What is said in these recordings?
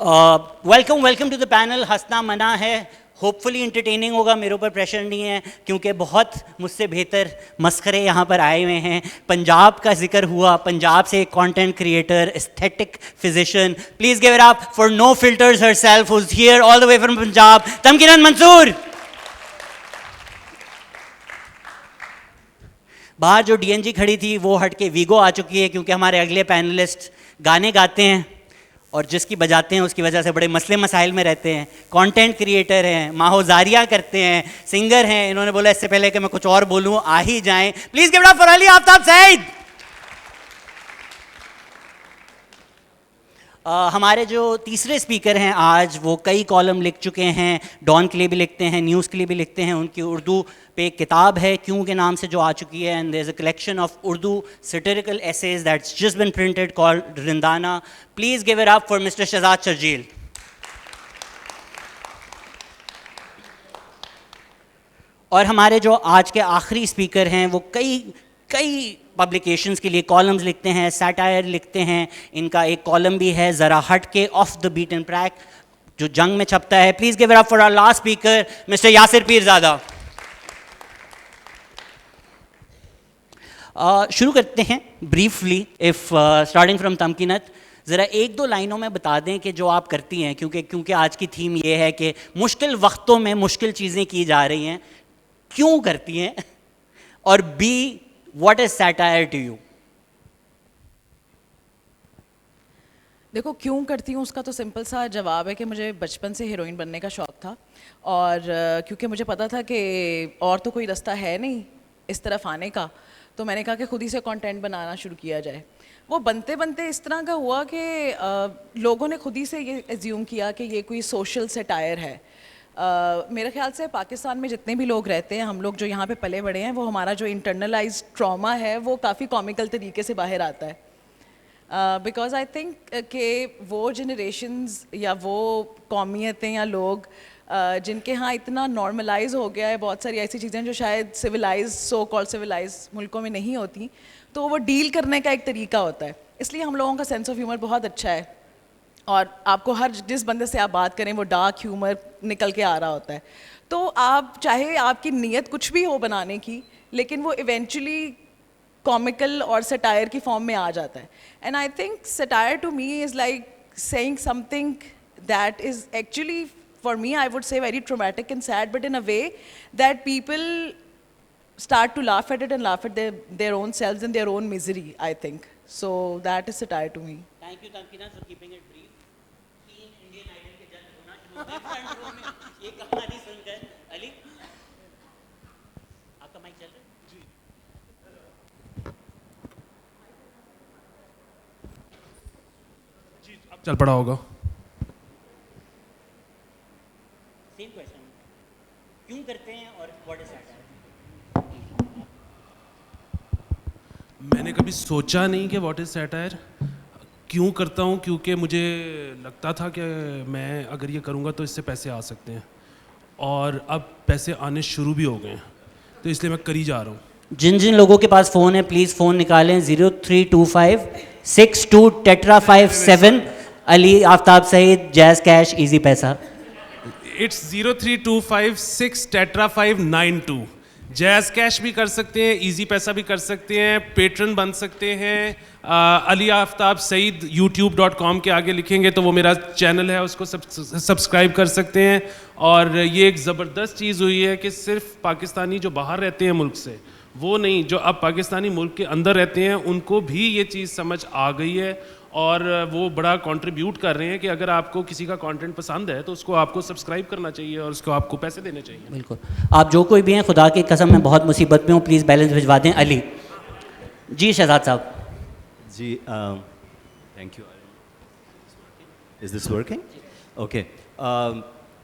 Welcome to the panel. ہنسنا منع ہے, ہوپ فلی انٹرٹیننگ ہوگا, میرے اوپر پریشر نہیں ہے کیونکہ بہت مجھ سے بہتر مسخرے یہاں پر آئے ہوئے ہیں. پنجاب کا ذکر ہوا, پنجاب سے ایک content creator, aesthetic physician, please give it up for no filters herself who is here all the way from Punjab, Tamkinat Mansoor. باہر جو ڈی این جی کھڑی تھی وہ ہٹ کے ویگو آ چکی ہے کیونکہ ہمارے اگلے پینلسٹ گانے گاتے ہیں اور جس کی بجاتے ہیں اس کی وجہ سے بڑے مسئلے مسائل میں رہتے ہیں. کانٹینٹ کریٹر ہیں, ماہوزاریاں کرتے ہیں, سنگر ہیں. انہوں نے بولا اس سے پہلے کہ میں کچھ اور بولوں آ ہی جائیں. Please give it up for Ali Aftab Saeed. ہمارے جو تیسرے اسپیکر ہیں آج, وہ کئی کالم لکھ چکے ہیں, ڈان کے لیے بھی لکھتے ہیں, نیوز کے لیے بھی لکھتے ہیں. ان کی اردو پہ ایک کتاب ہے کیوں کے نام سے جو آ چکی ہے, and there is a collection of Urdu satirical essays that's just been printed called Rindana. Please give it up for mister Shahzad Sharjeel. اور ہمارے جو آج کے آخری اسپیکر ہیں وہ کئی پبلیکیشنز کے لیے کالمز لکھتے ہیں, سیٹائر لکھتے ہیں. ان کا ایک کالم بھی ہے ذرا ہٹ کے, آف دا بیٹن ٹریک, جو جنگ میں چھپتا ہے. Please give it up for our last speaker mister Yasir Pirzada. شروع کرتے ہیں briefly, if starting from Tamkinat. ذرا ایک دو لائنوں میں بتا دیں کہ جو آپ کرتی ہیں, کیونکہ آج کی تھیم یہ ہے کہ مشکل وقتوں میں مشکل چیزیں کی جا رہی ہیں, کیوں کرتی ہیں, اور be what is satire to you. دیکھو کیوں کرتی ہوں اس کا تو سمپل سا جواب ہے کہ مجھے بچپن سے ہیروئن بننے کا شوق تھا, اور کیونکہ مجھے پتا تھا کہ اور تو کوئی رستہ ہے نہیں اس طرف آنے کا, تو میں نے کہا کہ خود ہی سے کانٹینٹ بنانا شروع کیا جائے. وہ بنتے بنتے اس طرح کا ہوا کہ لوگوں نے خود ہی سے یہ ایزیوم کیا کہ یہ کوئی سوشل سیٹائر ہے. میرے خیال سے پاکستان میں جتنے بھی لوگ رہتے ہیں, ہم لوگ جو یہاں پہ پلے بڑے ہیں, وہ ہمارا جو انٹرنلائز ٹراما ہے وہ کافی کامیکل طریقے سے باہر آتا ہے. بیکاز آئی تھنک کہ وہ جنریشنز یا وہ قومیتیں یا لوگ جن کے ہاں اتنا نارملائز ہو گیا ہے بہت ساری ایسی چیزیں جو شاید سویلائز, سو کال سویلائز ملکوں میں نہیں ہوتی, تو وہ ڈیل کرنے کا ایک طریقہ ہوتا ہے. اس لیے ہم لوگوں کا سینس آف ہیومر بہت اچھا ہے, اور آپ کو ہر جس بندے سے آپ بات کریں وہ ڈارک ہیومر نکل کے آ رہا ہوتا ہے. تو آپ چاہے آپ کی نیت کچھ بھی ہو بنانے کی, لیکن وہ ایونچولی کامیکل اور سیٹائر کی فارم میں آ جاتا ہے. And I think satire to me is like seeing something that is actually for me I would say very traumatic and sad, but in a way that people start to laugh at it and laugh at their own selves and their own misery, I think. So that is satire to me. Thank you Tamkina for keeping it brief. تین Indian Idol کے جج ہونا شروع ہو گئے front رو میں, یہ کہانی سن کر. علی آپ کا مائک چل رہا ہے؟ جی جی اب چل پڑا ہوگا. سیم کویشچن, کیوں کرتے ہیں اور واٹ از سیٹائر. میں نے کبھی سوچا نہیں کہ واٹ از سیٹائر. کیوں کرتا ہوں, کیونکہ مجھے لگتا تھا کہ میں اگر یہ کروں گا تو اس سے پیسے آ سکتے ہیں, اور اب پیسے آنے شروع بھی ہو گئے ہیں, تو اس لیے میں کر ہی جا رہا ہوں. جن لوگوں کے پاس فون ہے پلیز فون نکالیں, 032562 ٹیٹرا 57. Ali Aftab Saeed, JazzCash, Easypaisa. It's 0325 ٹیٹرا 592. جیز کیش بھی کر سکتے ہیں, ایزی پیسہ بھی کر سکتے ہیں, پیٹرن بن سکتے ہیں. علی آفتاب سعید youtube.com کے آگے لکھیں گے تو وہ میرا چینل ہے, اس کو سبسکرائب کر سکتے ہیں. اور یہ ایک زبردست چیز ہوئی ہے کہ صرف پاکستانی جو باہر رہتے ہیں ملک سے, وہ نہیں, جو اب پاکستانی ملک کے اندر رہتے ہیں ان کو بھی یہ چیز سمجھ آ گئی ہے, اور وہ بڑا کنٹریبیوٹ کر رہے ہیں کہ اگر آپ کو کسی کا کانٹینٹ پسند ہے تو اس کو آپ کو سبسکرائب کرنا چاہیے اور اس کو آپ کو پیسے دینے چاہیے. بالکل, آپ جو کوئی بھی ہیں, خدا کی قسم میں بہت مصیبت میں ہوں, پلیز بیلنس بھجوا دیں. علی جی, شہزاد صاحب. جی thank you. Is this working? Okay.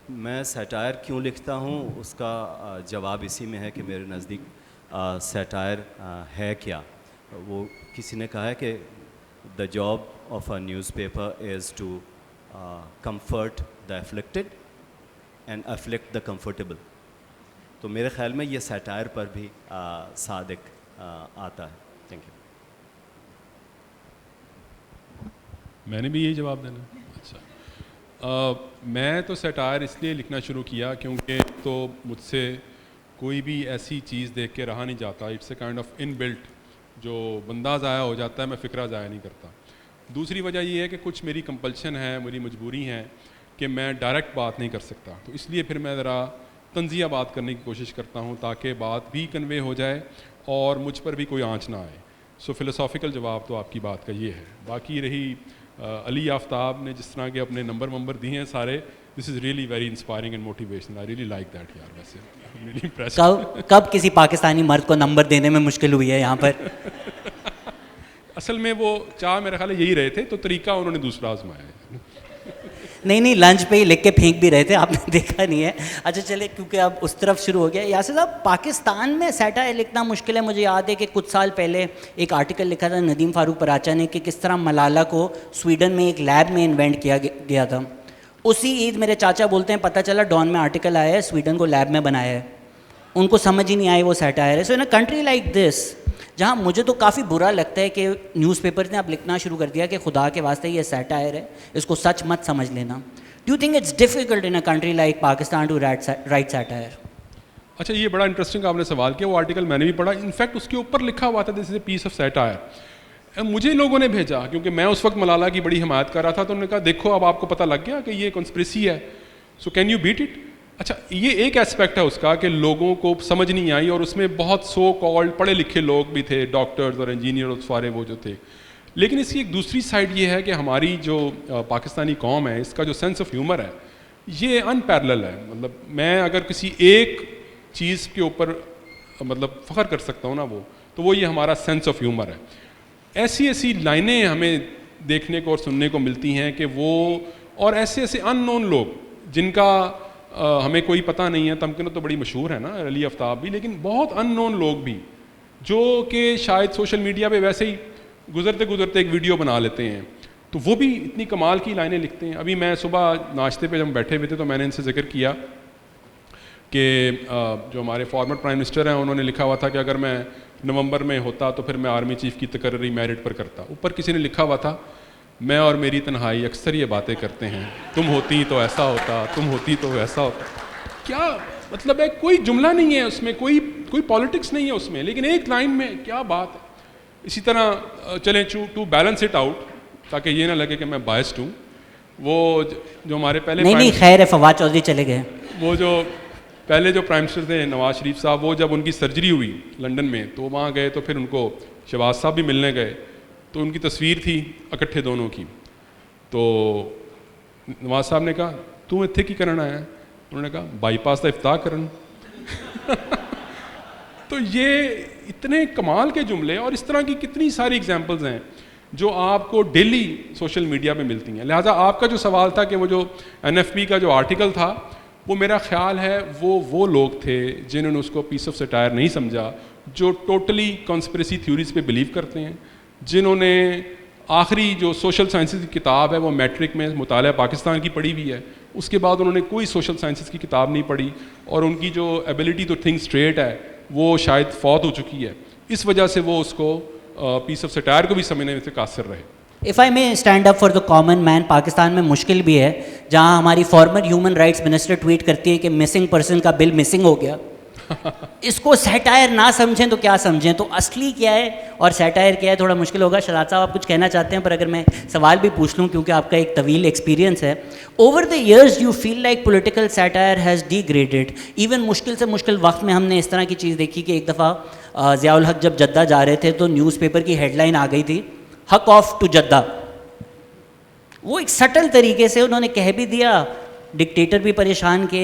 میں سیٹائر کیوں لکھتا ہوں اس کا جواب اسی میں ہے کہ میرے نزدیک سیٹائر ہے کیا. وہ کسی نے کہا ہے کہ the job of a newspaper is to comfort the afflicted and afflict the comfortable. تو میرے خیال میں یہ سیٹائر پر بھی صادق آتا ہے. Thank you. میں نے بھی یہی جواب دینا. اچھا, میں تو سیٹائر اس لیے لکھنا شروع کیا کیونکہ تو مجھ سے کوئی بھی ایسی چیز دیکھ کے رہا نہیں جاتا. It's a kind of inbuilt, جو بندہ ضائع ہو جاتا ہے میں فکرہ ضائع نہیں کرتا. دوسری وجہ یہ ہے کہ کچھ میری کمپلشن ہے, میری مجبوری ہے کہ میں ڈائریکٹ بات نہیں کر سکتا, تو اس لیے پھر میں ذرا طنزیہ بات کرنے کی کوشش کرتا ہوں تاکہ بات بھی کنوے ہو جائے اور مجھ پر بھی کوئی آنچ نہ آئے. سو فلسافیکل جواب تو آپ کی بات کا یہ ہے. باقی رہی علی آفتاب نے جس طرح کے اپنے نمبر دیے ہیں سارے, this is really very inspiring and motivational. I really like that یار. ویسے کب کسی پاکستانی مرد کو نمبر دینے میں مشکل ہوئی ہے یہاں پر؟ اصل میں وہ چاہ میرے خیال یہی رہے تھے, تو طریقہ انہوں نے دوسرا آزمایا ہے. نہیں لنچ پہ ہی لکھ کے پھینک بھی رہے تھے, آپ نے دیکھا نہیں ہے. اچھا چلے, کیونکہ اب اس طرف شروع ہو گیا. یاسر صاحب, پاکستان میں سیٹائر لکھنا مشکل ہے. مجھے یاد ہے کہ کچھ سال پہلے ایک آرٹیکل لکھا تھا ندیم فاروق پراچا نے کہ کس طرح ملالہ کو سویڈن میں ایک لیب میں انوینٹ کیا گیا تھا. اسی عید میرے چاچا بولتے ہیں پتہ چلا ڈان میں آرٹیکل آیا ہے سویڈن کو لیب میں بنایا ہے. ان کو سمجھ ہی نہیں آئی وہ سیٹائر ہے. سو ان اے کنٹری لائک دس, جہاں مجھے تو کافی برا لگتا ہے کہ نیوز پیپر نے اب لکھنا شروع کر دیا کہ خدا کے واسطے یہ سیٹائر ہے, اس کو سچ مت سمجھ لینا. Do you think it's difficult in a country like Pakistan to write satire? اچھا, یہ بڑا انٹرسٹنگ آپ نے سوال کیا. وہ آرٹیکل میں نے بھی پڑھا. انفیکٹ اس کے اوپر لکھا ہوا تھا دس از اے پیس آف سیٹائر. مجھے لوگوں نے بھیجا کیونکہ میں اس وقت ملالہ کی بڑی حمایت کر رہا تھا, تو انہوں نے کہا دیکھو اب آپ کو پتہ لگ گیا کہ یہ کنسپریسی ہے, so can you beat it. اچھا, یہ ایک اسپیکٹ ہے اس کا کہ لوگوں کو سمجھ نہیں آئی, اور اس میں بہت سو کالڈ پڑھے لکھے لوگ بھی تھے, ڈاکٹرز اور انجینئر اور سارے وہ جو تھے. لیکن اس کی ایک دوسری سائڈ یہ ہے کہ ہماری جو پاکستانی قوم ہے, اس کا جو سینس آف ہیومر ہے یہ ان پیرلل ہے. مطلب میں اگر کسی ایک چیز کے اوپر مطلب فخر کر سکتا ہوں نا, وہ یہ ہمارا سینس آف ہیومر ہے. ایسی لائنیں ہمیں دیکھنے کو اور سننے کو ملتی ہیں کہ وہ, اور ایسے ان نون لوگ جن کا ہمیں کوئی پتہ نہیں ہے. تمکن تو بڑی مشہور ہے نا, علی آفتاب بھی, لیکن بہت ان نون لوگ بھی جو کہ شاید سوشل میڈیا پہ ویسے ہی گزرتے ایک ویڈیو بنا لیتے ہیں, تو وہ بھی اتنی کمال کی لائنیں لکھتے ہیں. ابھی میں صبح ناشتے پہ جب بیٹھے ہوئے تھے تو میں نے ان سے ذکر کیا کہ جو ہمارے فارمر پرائم منسٹر ہیں انہوں نے لکھا ہوا تھا کہ اگر میں نومبر میں ہوتا تو پھر میں آرمی چیف کی تقرری میرٹ پر کرتا. اوپر کسی نے لکھا ہوا تھا میں اور میری تنہائی اکثر یہ باتیں کرتے ہیں, تم ہوتی تو ایسا ہوتا, تم ہوتی تو ویسا ہوتا. کیا مطلب ہے, کوئی جملہ نہیں ہے اس میں, کوئی پالیٹکس نہیں ہے اس میں, لیکن ایک لائن میں کیا بات ہے. اسی طرح چلیں ٹو بیلنس اٹ آؤٹ تاکہ یہ نہ لگے کہ میں بائسڈ ہوں, وہ جو ہمارے پہلے نہیں خیر ہے, فواد چودھری چلے گئے. وہ جو پہلے جو پرائم منسٹر تھے نواز شریف صاحب, وہ جب ان کی سرجری ہوئی لنڈن میں تو وہاں گئے, تو پھر ان کو شہباز صاحب بھی ملنے گئے, تو ان کی تصویر تھی اکٹھے دونوں کی. تو نواز صاحب نے کہا تم اتنے کی کرنا ہے, انہوں نے کہا بائی پاس دا افتاح کرن. تو یہ اتنے کمال کے جملے, اور اس طرح کی کتنی ساری ایگزامپلز ہیں جو آپ کو ڈیلی سوشل میڈیا پہ ملتی ہیں. لہٰذا آپ کا جو سوال تھا کہ وہ جو NFP کا جو آرٹیکل تھا, وہ میرا خیال ہے وہ لوگ تھے جنہوں نے اس کو پیس آف سیٹائر نہیں سمجھا, جو ٹوٹلی کانسپریسی تھیوریز پہ بلیو کرتے ہیں, جنہوں نے آخری جو سوشل سائنسز کی کتاب ہے وہ میٹرک میں مطالعہ پاکستان کی پڑھی ہوئی ہے, اس کے بعد انہوں نے کوئی سوشل سائنسز کی کتاب نہیں پڑھی, اور ان کی جو ایبلٹی ٹو تھنک اسٹریٹ ہے وہ شاید فوت ہو چکی ہے. اس وجہ سے وہ اس کو پیس آف سیٹائر کو بھی سمجھنے میں سے قاصر رہے. If I may stand up for the common man, Pakistan میں مشکل بھی ہے, جہاں ہماری former human rights minister tweet کرتی ہے کہ مسنگ پرسن کا بل مسنگ ہو گیا. اس کو سیٹائر نہ سمجھیں تو کیا سمجھیں, تو اصلی کیا ہے اور سیٹائر کیا ہے تھوڑا مشکل ہوگا. شہزاد صاحب آپ کچھ کہنا چاہتے ہیں, پر اگر میں سوال بھی پوچھ لوں کیونکہ آپ کا ایک طویل ایکسپیرینس ہے. Over the years you feel like political satire has degraded. Even مشکل سے مشکل وقت میں ہم نے اس طرح کی چیز دیکھی کہ ایک دفعہ ضیاء الحق جب جدہ جا رہے تھے تو نیوز پیپر کی ہیڈ لائن آ گئی تھی حق آف ٹو جدہ. وہ ایک سٹل طریقے سے انہوں نے کہہ بھی دیا, ڈکٹیٹر بھی پریشان کہ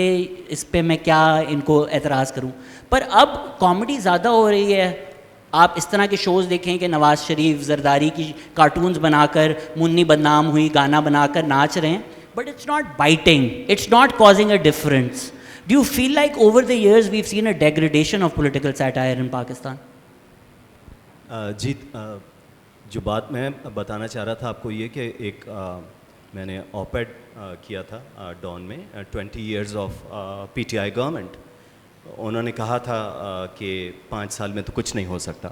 اس پہ میں کیا ان کو اعتراض کروں. پر اب کامیڈی زیادہ ہو رہی ہے. آپ اس طرح کے شوز دیکھیں کہ نواز شریف زرداری کی کارٹونز بنا کر منی بدنام ہوئی گانا بنا کر ناچ رہے ہیں, but it's not biting, it's not causing a difference. Do you feel like over the years we've seen a degradation of political satire in Pakistan? جی, جو بات میں بتانا چاہ رہا تھا آپ کو یہ کہ ایک میں نے اوپیڈ کیا تھا ڈان میں 20 ایئرز آف PTI گورنمنٹ. انہوں نے کہا تھا کہ 5 سال میں تو کچھ نہیں ہو سکتا,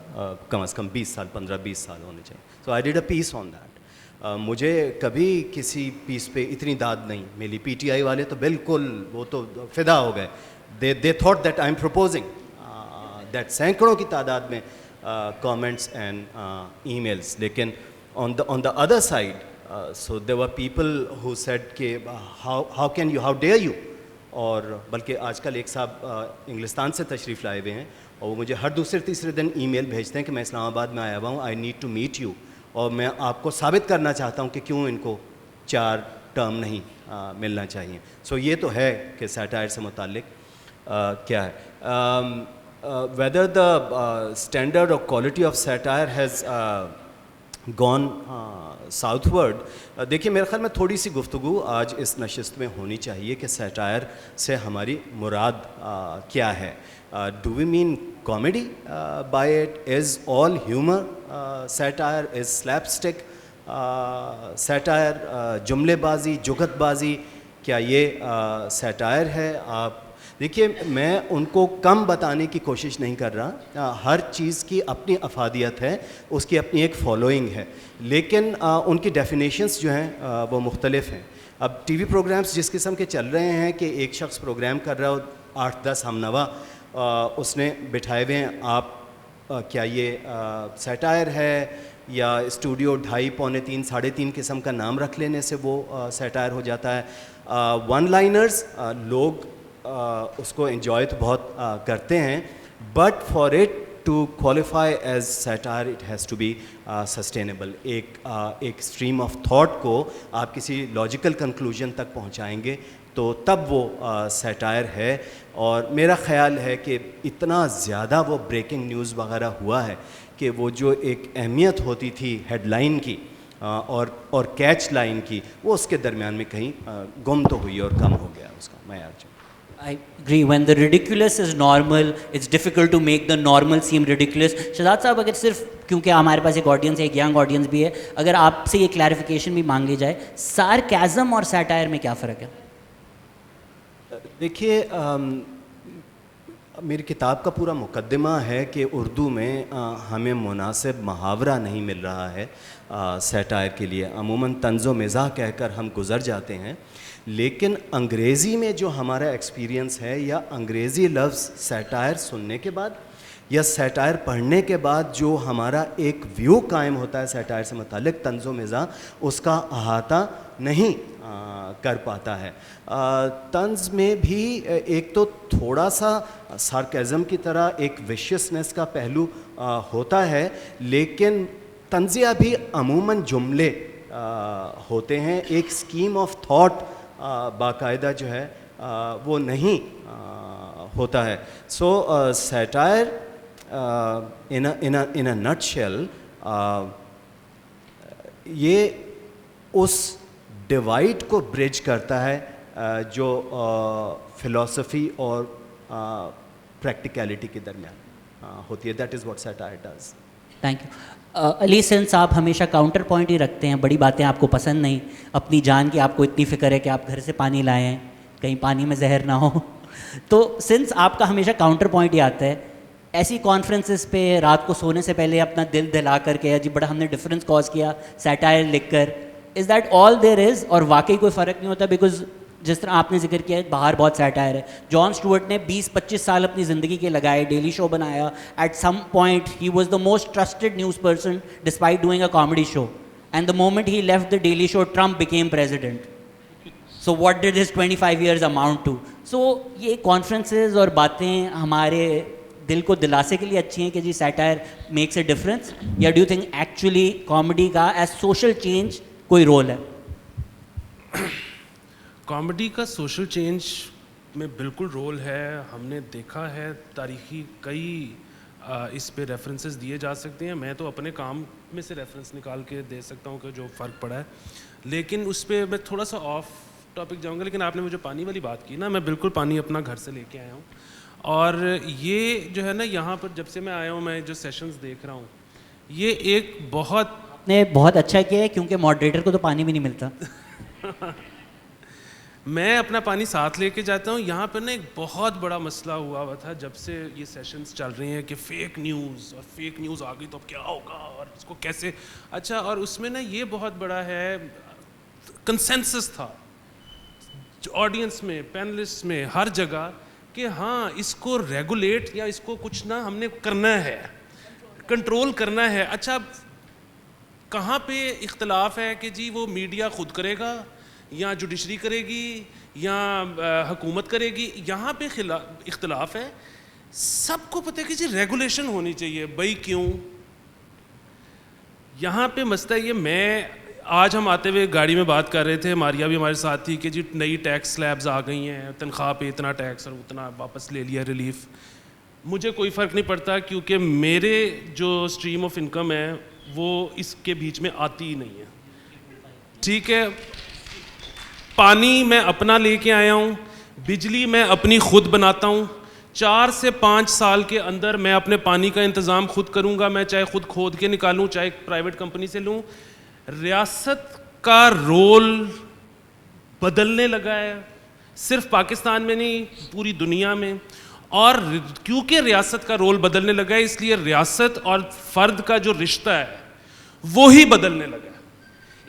کم از کم 20 سال 15-20 سال ہونے چاہیے. So I did a piece on that. مجھے کبھی کسی پیس پہ اتنی داد نہیں ملی. پی ٹی آئی والے تو بالکل وہ تو فدا ہو گئے. They thought that I am proposing that سینکڑوں کی تعداد میں کامنٹس اینڈ ای میلس. لیکن on the other side, so there were people who said کہ how can you, how dare you. اور بلکہ آج کل ایک صاحب انگلستان سے تشریف لائے ہوئے ہیں اور وہ مجھے ہر دوسرے تیسرے دن ای میل بھیجتے ہیں کہ میں اسلام آباد میں آیا ہوا ہوں, I need to meet you, اور میں آپ کو ثابت کرنا چاہتا ہوں کہ کیوں ان کو 4 ٹرم نہیں ملنا چاہیے. سو یہ تو ہے کہ سیٹائر سے متعلق کیا ہے. whether the standard or quality of satire has gone southward. دیکھیے میرے خیال میں تھوڑی سی گفتگو آج اس نشست میں ہونی چاہیے کہ سیٹائر سے ہماری مراد کیا ہے. Do we mean comedy by it? Is all humour satire? Is slapstick satire? جملے بازی، جگت بازی، کیا یہ سیٹائر ہے؟ آپ دیکھیے میں ان کو کم بتانے کی کوشش نہیں کر رہا. ہر چیز کی اپنی افادیت ہے، اس کی اپنی ایک فالوئنگ ہے، لیکن ان کی ڈیفینیشنس جو ہیں وہ مختلف ہیں. اب ٹی وی پروگرامز جس قسم کے چل رہے ہیں کہ ایک شخص پروگرام کر رہا ہو، 8-10 ہم نوا اس نے بٹھائے ہوئے ہیں، آپ کیا یہ سیٹائر ہے یا اسٹوڈیو 2.5 پونے 3 3.5 قسم کا نام رکھ لینے سے وہ سیٹائر ہو جاتا ہے. ون لائنرز لوگ اس کو انجوائے تو بہت کرتے ہیں، but for it to qualify as satire it has to be sustainable. ایک اسٹریم آف تھاٹ کو آپ کسی لاجیکل کنکلوژن تک پہنچائیں گے تو تب وہ سیٹائر ہے. اور میرا خیال ہے کہ اتنا زیادہ وہ بریکنگ نیوز وغیرہ ہوا ہے کہ وہ جو ایک اہمیت ہوتی تھی ہیڈ لائن کی اور کیچ لائن کی، وہ اس کے درمیان میں کہیں گم تو ہوئی اور کم ہو گیا اس کا معیار. I agree. When the ridiculous is normal, it's difficult to make the normal seem ridiculous. Shahzad صاحب اگر صرف کیونکہ ہمارے پاس ایک آڈینس ہے، ایک ینگ آڈینس بھی ہے، اگر آپ سے یہ کلیریفیکیشن بھی مانگ لی جائے، سارکیزم اور سیٹائر میں کیا فرق ہے؟ دیکھیے میری کتاب کا پورا مقدمہ ہے کہ اردو میں ہمیں مناسب محاورہ نہیں مل رہا ہے سیٹائر کے لیے. عموماً طنز و مزاح کہہ کر ہم گزر جاتے ہیں، لیکن انگریزی میں جو ہمارا ایکسپیرینس ہے، یا انگریزی لفظ سیٹائر سننے کے بعد یا سیٹائر پڑھنے کے بعد جو ہمارا ایک ویو قائم ہوتا ہے سیٹائر سے متعلق، طنز و مزاح اس کا احاطہ نہیں کر پاتا ہے. طنز میں بھی ایک تو تھوڑا سا سارکیزم کی طرح ایک ویشیسنس کا پہلو ہوتا ہے، لیکن طنزیہ بھی عموماً جملے ہوتے ہیں، ایک اسکیم آف تھاٹ باقاعدہ جو ہے وہ نہیں ہوتا ہے. سو سیٹائر ان اے نٹ شیل یہ اس ڈیوائڈ کو برج کرتا ہے جو فلاسفی اور پریکٹیکیلٹی کے درمیان ہوتی ہے. That is what satire does. Thank you. Ali since آپ ہمیشہ کاؤنٹر پوائنٹ ہی رکھتے ہیں، بڑی باتیں آپ کو پسند نہیں، اپنی جان کی آپ کو اتنی فکر ہے کہ آپ گھر سے پانی لائے ہیں کہیں پانی میں زہر نہ ہو، تو سنس آپ کا ہمیشہ کاؤنٹر پوائنٹ ہی آتا ہے، ایسی کانفرنسز پہ رات کو سونے سے پہلے اپنا دل دلا کر کے جی بڑا ہم نے ڈفرینس کاز کیا سیٹائر لکھ کر، از دیٹ آل دیر از؟ اور واقعی کوئی فرق نہیں ہوتا؟ بیکاز جس طرح آپ نے ذکر کیا ہے باہر بہت سیٹائر ہے. جان اسٹوارٹ نے 20-25 سال اپنی زندگی کے لگائے، ڈیلی شو بنایا. At some point he was the most trusted news person despite doing a comedy show, and the moment he left the Daily Show Trump became president. So what did his 25 years amount to? So یہ conferences اور باتیں ہمارے دل کو دلاسے کے لیے اچھی ہیں کہ جی سیٹائر میکس اے ڈفرینس، یا do you think actually comedy کا ایز سوشل چینج کوئی رول ہے؟ کامیڈی کا سوشل چینج میں بالکل رول ہے. ہم نے دیکھا ہے تاریخی کئی اس پہ ریفرنسز دیے جا سکتے ہیں. میں تو اپنے کام میں سے ریفرنس نکال کے دے سکتا ہوں کہ جو فرق پڑا ہے، لیکن اس پہ میں تھوڑا سا آف ٹاپک جاؤں گا. لیکن آپ نے وہ جو پانی والی بات کی نا، میں بالکل پانی اپنا گھر سے لے کے آیا ہوں، اور یہ جو ہے نا یہاں پر جب سے میں آیا ہوں، میں جو سیشنز دیکھ رہا ہوں، یہ ایک بہت نے بہت اچھا کیا ہے کیونکہ ماڈریٹر کو تو پانی بھی نہیں ملتا. میں اپنا پانی ساتھ لے کے جاتا ہوں. یہاں پہ نا ایک بہت بڑا مسئلہ ہوا تھا جب سے یہ سیشنز چل رہی ہیں کہ فیک نیوز اور فیک نیوز آ گئی تو اب کیا ہوگا اور اس کو کیسے. اچھا, اور اس میں نا یہ بہت بڑا ہے, کنسنسس تھا آڈینس میں, پینلسٹ میں, ہر جگہ کہ ہاں اس کو ریگولیٹ یا اس کو کچھ نہ ہم نے کرنا ہے, کنٹرول کرنا ہے. اچھا, کہاں پہ اختلاف ہے کہ جی وہ میڈیا خود کرے گا یا جوڈیشری کرے گی یا حکومت کرے گی, یہاں پہ اختلاف ہے. سب کو پتہ ہے کہ جی ریگولیشن ہونی چاہیے. بھائی کیوں؟ یہاں پہ مسئلہ یہ, میں آج ہم آتے ہوئے گاڑی میں بات کر رہے تھے, ماریا بھی ہمارے ساتھ تھی, کہ جی نئی ٹیکس سلیبز آ گئی ہیں, تنخواہ پہ اتنا ٹیکس اور اتنا واپس لے لیا ریلیف. مجھے کوئی فرق نہیں پڑتا کیونکہ میرے جو اسٹریم آف انکم ہے وہ اس کے بیچ میں آتی ہی نہیں ہے. ٹھیک ہے, پانی میں اپنا لے کے آیا ہوں, بجلی میں اپنی خود بناتا ہوں. 4 سے 5 سال کے اندر میں اپنے پانی کا انتظام خود کروں گا, میں چاہے خود کھود کے نکالوں چاہے پرائیویٹ کمپنی سے لوں. ریاست کا رول بدلنے لگا ہے, صرف پاکستان میں نہیں پوری دنیا میں. اور کیونکہ ریاست کا رول بدلنے لگا ہے اس لیے ریاست اور فرد کا جو رشتہ ہے وہی بدلنے لگا ہے.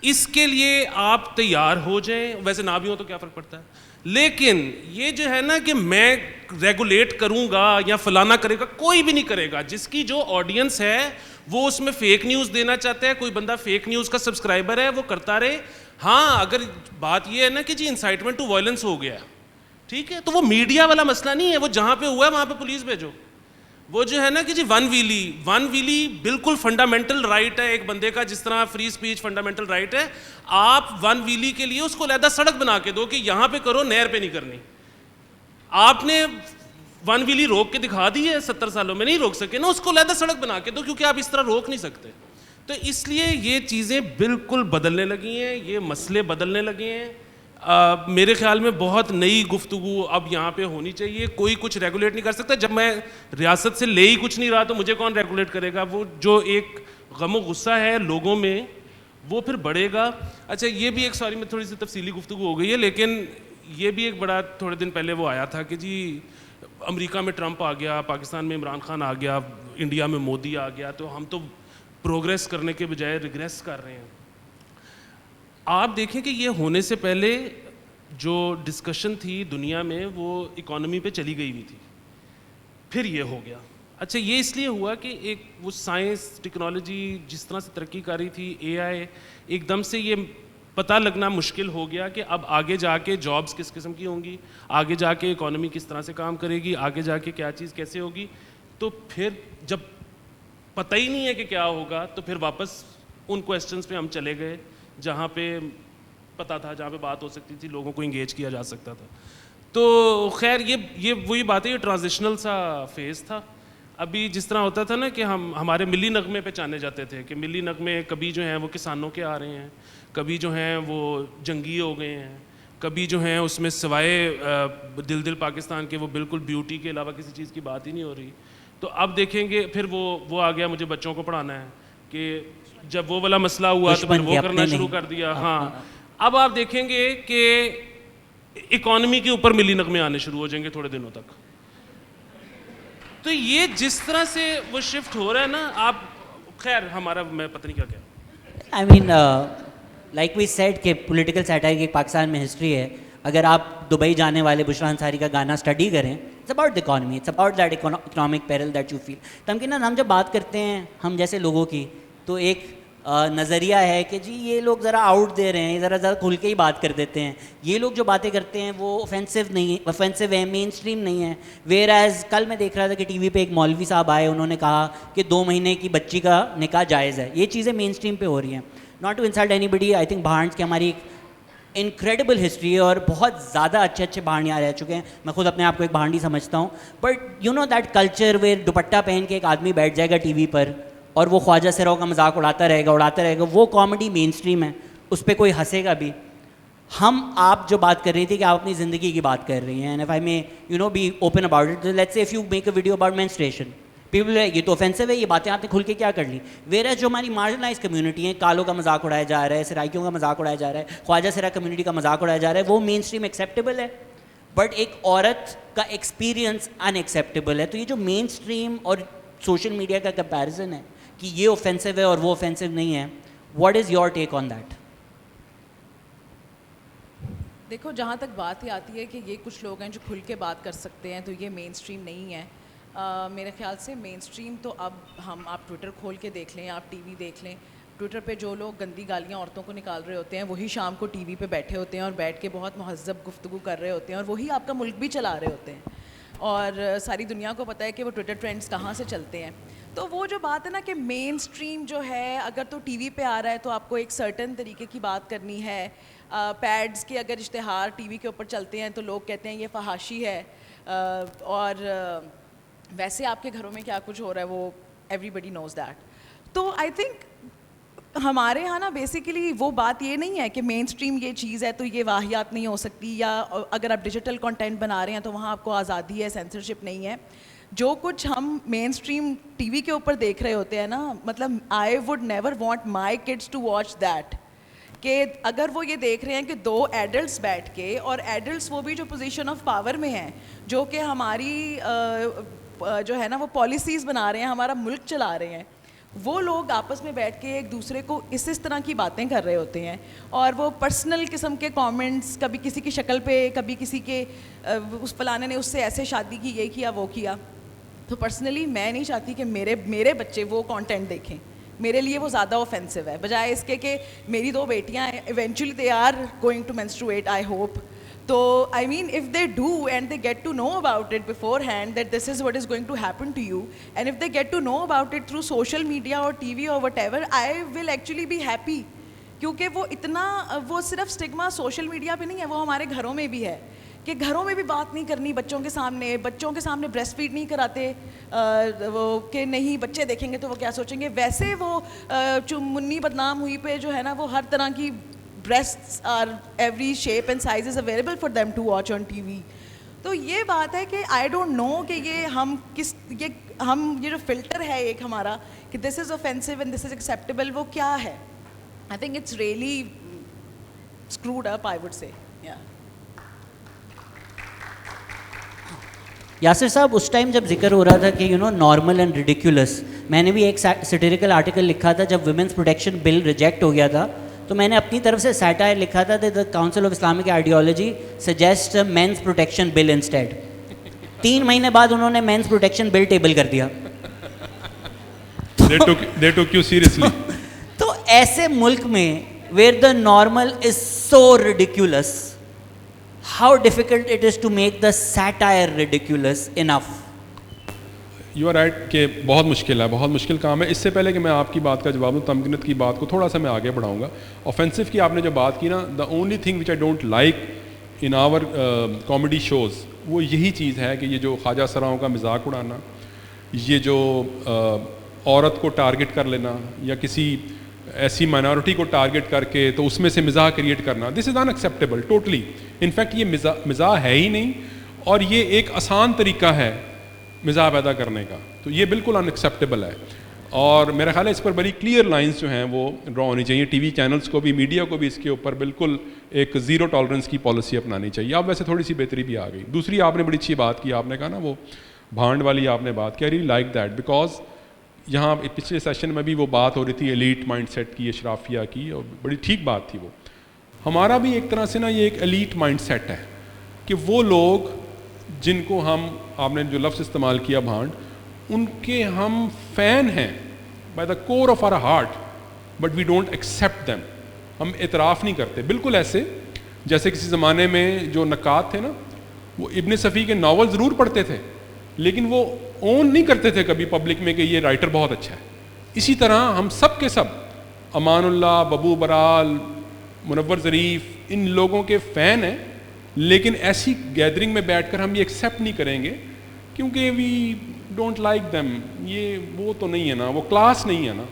اس کے لیے آپ تیار ہو جائیں, ویسے نہ بھی ہو تو کیا فرق پڑتا ہے. لیکن یہ جو ہے نا کہ میں ریگولیٹ کروں گا یا فلانا کرے گا, کوئی بھی نہیں کرے گا. جس کی جو آڈینس ہے وہ اس میں فیک نیوز دینا چاہتا ہے, کوئی بندہ فیک نیوز کا سبسکرائبر ہے وہ کرتا رہے. ہاں, اگر بات یہ ہے نا کہ جی انسائٹمنٹ ٹو وائلنس ہو گیا, ٹھیک ہے, تو وہ میڈیا والا مسئلہ نہیں ہے, وہ جہاں پہ ہوا ہے وہاں پہ پولیس بھیجو. وہ جو ہے نا کہ جی ون ویلی بالکل فنڈامنٹل رائٹ ہے ایک بندے کا, جس طرح فری اسپیچ فنڈامنٹل رائٹ ہے. آپ ون ویلی کے لیے اس کو علیحدہ سڑک بنا کے دو کہ یہاں پہ کرو, نہر پہ نہیں کرنی. آپ نے ون ویلی روک کے دکھا دی ہے 70 سالوں میں, نہیں روک سکے نا, اس کو علیحدہ سڑک بنا کے دو, کیونکہ آپ اس طرح روک نہیں سکتے. تو اس لیے یہ چیزیں بالکل بدلنے لگی ہیں, یہ مسئلے بدلنے لگے ہیں. میرے خیال میں بہت نئی گفتگو اب یہاں پہ ہونی چاہیے. کوئی کچھ ریگولیٹ نہیں کر سکتا. جب میں ریاست سے لے ہی کچھ نہیں رہا تو مجھے کون ریگولیٹ کرے گا؟ وہ جو ایک غم و غصہ ہے لوگوں میں وہ پھر بڑھے گا. اچھا, یہ بھی ایک, سوری میں تھوڑی سی تفصیلی گفتگو ہو گئی ہے, لیکن یہ بھی ایک بڑا تھوڑے دن پہلے وہ آیا تھا کہ جی امریکہ میں ٹرمپ آ گیا, پاکستان میں عمران خان آ گیا, انڈیا میں مودی آ گیا, تو ہم تو پروگریس کرنے کے بجائے ریگریس کر رہے ہیں. آپ دیکھیں کہ یہ ہونے سے پہلے جو ڈسکشن تھی دنیا میں وہ اکانومی پہ چلی گئی ہوئی تھی, پھر یہ ہو گیا. اچھا, یہ اس لیے ہوا کہ ایک وہ سائنس ٹیکنالوجی جس طرح سے ترقی کر رہی تھی, اے آئی, ایک دم سے یہ پتہ لگنا مشکل ہو گیا کہ اب آگے جا کے جابس کس قسم کی ہوں گی, آگے جا کے اکانومی کس طرح سے کام کرے گی, آگے جا کے کیا چیز کیسے ہوگی. تو پھر جب پتہ ہی نہیں ہے کہ کیا ہوگا تو پھر واپس ان کویسچنس پہ ہم چلے گئے جہاں پہ پتہ تھا, جہاں پہ بات ہو سکتی تھی, لوگوں کو انگیج کیا جا سکتا تھا. تو خیر یہ وہی بات ہے, یہ ٹرانزیشنل سا فیز تھا. ابھی جس طرح ہوتا تھا نا کہ ہمارے ملی نغمے پہچانے جاتے تھے کہ ملی نغمے کبھی جو ہیں وہ کسانوں کے آ رہے ہیں, کبھی جو ہیں وہ جنگی ہو گئے ہیں, کبھی جو ہیں اس میں سوائے دل پاکستان کے وہ بالکل بیوٹی کے علاوہ کسی چیز کی بات ہی نہیں ہو رہی. تو اب دیکھیں گے پھر وہ آ گیا, مجھے بچوں کو پڑھانا ہے, کہ جب وہ والا مسئلہ ہوا تو پھر وہ کرنا شروع کر دیا. ہاں, اب آپ دیکھیں گے کہ اکانومی کے اوپر ملی نغمے آنے شروع ہو جائیں گے تھوڑے دنوں تک. تو یہ جس طرح سے وہ شفٹ ہو رہا ہے نا, آپ خیر ہمارا میں پتہ نہیں کیا کیا. آئی مین لائک وی سیڈ کہ پولیٹیکل سیٹائر کی پاکستان میں ہسٹری ہے. اگر آپ دبئی جانے والے بشرا انصاری کا گانا اسٹڈی کریں, it's about the economy, it's about that economic peril that you feel. Tamkin ہم جب بات کرتے ہیں ہم جیسے لوگوں کی, تو ایک نظریہ ہے کہ جی یہ لوگ ذرا آؤٹ دے رہے ہیں, ذرا کھل کے ہی بات کر دیتے ہیں, یہ لوگ جو باتیں کرتے ہیں وہ اوفینسو ہے, مین اسٹریم نہیں ہے. ویئر ایز کل میں دیکھ رہا تھا کہ ٹی وی پہ ایک مولوی صاحب آئے, انہوں نے کہا کہ 2 مہینے کی بچی کا نکاح جائز ہے. یہ چیزیں مین اسٹریم پہ ہو رہی ہیں. Not to insult anybody, I think بھارنس کی ہماری انکریڈیبل ہسٹری ہے اور بہت زیادہ اچھے بھانڈیاں رہ چکے ہیں. میں خود اپنے آپ کو ایک بھانڈی سمجھتا ہوں, but you know that culture where dupatta پہن کے ایک آدمی بیٹھ جائے گا ٹی وی پر اور وہ خواجہ سراؤ کا مذاق اڑاتا رہے گا, وہ کامیڈی مین اسٹریم ہے, اس پہ کوئی ہنسے گا بھی. آپ جو بات کر رہی تھی کہ آپ اپنی زندگی کی بات کر رہی ہیں, and if I may you know be open about it, let's say if you make a video about menstruation, people یہ تو آفینسو ہے, یہ باتیں آپ نے کھل کے کیا کر لی. ویئر جو ہماری مارجنائز کمیونٹی ہیں, کالوں کا مذاق اڑایا جا رہا ہے, سرائکیوں کا مذاق اڑایا جا رہا ہے, خواجہ سرا کمیونٹی کا مذاق اڑایا جا رہا ہے, وہ مین اسٹریم ایکسیپٹیبل ہے, بٹ ایک عورت کا ایکسپیرینس ان ایکسیپٹیبل ہے. تو یہ جو مین اسٹریم اور سوشل میڈیا کا کمپیریزن ہے کہ یہ اوفینسو ہے اور وہ اوفینسو نہیں ہے, what is your take on that? دیکھو جہاں تک بات یہ آتی ہے کہ یہ کچھ لوگ ہیں جو کھل کے بات کر سکتے ہیں تو یہ مین اسٹریم نہیں ہے. میرے خیال سے مین اسٹریم تو اب آپ ٹویٹر کھول کے دیکھ لیں, آپ ٹی وی دیکھ لیں, ٹویٹر پہ جو لوگ گندی گالیاں عورتوں کو نکال رہے ہوتے ہیں وہی شام کو ٹی وی پہ بیٹھے ہوتے ہیں اور بیٹھ کے بہت مہذب گفتگو کر رہے ہوتے ہیں, اور وہی آپ کا ملک بھی چلا رہے ہوتے ہیں, اور ساری دنیا کو پتہ ہے کہ وہ ٹویٹر ٹرینڈز کہاں سے چلتے ہیں. تو وہ جو بات ہے نا کہ مین اسٹریم جو ہے اگر تو ٹی وی پہ آ رہا ہے تو آپ کو ایک سرٹن طریقے کی بات کرنی ہے. پیڈز کے اگر اشتہار ٹی وی کے اوپر چلتے ہیں تو لوگ کہتے ہیں یہ فحاشی ہے, اور ویسے آپ کے گھروں میں کیا کچھ ہو رہا ہے وہ ایوری بڈی نوز دیٹ. تو آئی تھنک ہمارے یہاں نا بیسیکلی وہ بات یہ نہیں ہے کہ مین اسٹریم یہ چیز ہے تو یہ واہیات نہیں ہو سکتی, یا اگر آپ ڈیجیٹل کنٹینٹ بنا رہے ہیں تو وہاں آپ کو آزادی ہے, سینسرشپ نہیں ہے. جو کچھ ہم مین اسٹریم ٹی وی کے اوپر دیکھ رہے ہوتے ہیں نا, مطلب I would never want my kids to watch that. کہ اگر وہ یہ دیکھ رہے ہیں کہ دو ایڈلٹس بیٹھ کے, اور ایڈلٹس وہ بھی جو پوزیشن آف پاور میں ہیں, جو کہ ہماری جو ہے نا وہ پالیسیز بنا رہے ہیں, ہمارا ملک چلا رہے ہیں, وہ لوگ آپس میں بیٹھ کے ایک دوسرے کو اس طرح کی باتیں کر رہے ہوتے ہیں, اور وہ پرسنل قسم کے کامنٹس, کبھی کسی کی شکل پہ, کبھی کسی کے اس فلانے نے اس سے ایسے شادی کی, یہ کیا وہ کیا. تو پرسنلی میں نہیں چاہتی کہ میرے بچے وہ کانٹینٹ دیکھیں. میرے لیے وہ زیادہ اوفینسو ہے, بجائے اس کے کہ میری 2 بیٹیاں ہیں, eventually they are going to menstruate, I hope. تو I mean if they do and they get to know about it beforehand that this is what is going to happen to you, and if they get to know about it through social media اور T V اور whatever, I will actually be happy. کیونکہ وہ اتنا, وہ صرف stigma social media پہ نہیں ہے, وہ ہمارے گھروں میں بھی ہے کہ گھروں میں بھی بات نہیں کرنی بچوں کے سامنے بریسٹ فیڈ نہیں کراتے, وہ کہ نہیں بچے دیکھیں گے تو وہ کیا سوچیں گے. ویسے وہ منی بدنام ہوئی پہ جو ہے نا وہ ہر طرح کی breasts are every shape and size is available for them to watch on TV. تو یہ بات ہے کہ آئی ڈونٹ نو کہ یہ جو فلٹر ہے ایک ہمارا کہ this is offensive and this is acceptable, وہ کیا ہے. I think it's really screwed up, I would say. Yasir صاحب, اس ٹائم جب ذکر ہو رہا تھا کہ نارمل اینڈ ریڈیکولس, میں نے بھی ایک سیٹیریکل آرٹیکل لکھا تھا جب ویمنس پروٹیکشن بل ریجیکٹ ہو گیا تھا, تو میں نے اپنی طرف سے سیٹائر لکھا تھا دا council of Islamic ideology suggest means protection bill instead. 3 مہینے بعد انہوں نے مینس پروٹیکشن بل ٹیبل کر دیا. They took you seriously. تو ایسے ملک میں where the normal is so ridiculous, how difficult it is to make the satire ridiculous enough. You are right کہ بہت مشکل ہے, بہت مشکل کام ہے. اس سے پہلے کہ میں آپ کی بات کا جواب دوں, تمکنت کی بات کو تھوڑا سا میں آگے بڑھاؤں گا. آفینسو کی آپ نے جو بات کی نا, the only thing which I don't like in our comedy shows, وہ یہی چیز ہے کہ یہ جو خواجہ سراؤں کا مذاق اڑانا, یہ جو عورت کو ٹارگٹ کر لینا یا کسی ایسی مائنورٹی کو ٹارگٹ کر کے تو اس میں سے مزاح کریٹ کرنا, دس از ان ایکسیپٹیبل ٹوٹلی. انفیکٹ یہ مزاح ہے ہی نہیں, اور یہ ایک آسان طریقہ ہے مزاح پیدا کرنے کا, تو یہ بالکل ان ایکسیپٹیبل ہے. اور میرا خیال ہے اس پر بڑی کلیئر لائنز جو ہیں وہ ڈرا ہونی چاہیے. ٹی وی چینلز کو بھی, میڈیا کو بھی اس کے اوپر بالکل ایک زیرو ٹالرنس کی پالیسی اپنانی چاہیے. اب ویسے تھوڑی سی بہتری بھی آ گئی. دوسری آپ نے بڑی اچھی بات کی, آپ نے کہا نا وہ بھانڈ والی آپ نے بات کی, I really like that, because یہاں پچھلے سیشن میں بھی وہ بات ہو رہی تھی ایلیٹ مائنڈ سیٹ کی, اشرافیہ کی, اور بڑی ٹھیک بات تھی وہ. ہمارا بھی ایک طرح سے نا یہ ایک ایلیٹ مائنڈ سیٹ ہے کہ وہ لوگ جن کو ہم, آپ نے جو لفظ استعمال کیا بھانڈ, ان کے ہم فین ہیں by the core of our heart, but we don't accept them. ہم اعتراف نہیں کرتے. بالکل ایسے جیسے کسی زمانے میں جو نقاد تھے نا, وہ ابن صفی کے ناول ضرور پڑھتے تھے لیکن وہ اون نہیں کرتے تھے کبھی پبلک میں کہ یہ رائٹر بہت اچھا ہے. اسی طرح ہم سب کے سب امان اللہ, ببو برال, منور ظریف, ان لوگوں کے فین ہیں, لیکن ایسی گیدرنگ میں بیٹھ کر ہم یہ ایکسیپٹ نہیں کریں گے کیونکہ وی ڈونٹ لائک دیم, یہ وہ تو نہیں ہے نا, وہ کلاس نہیں ہے نا.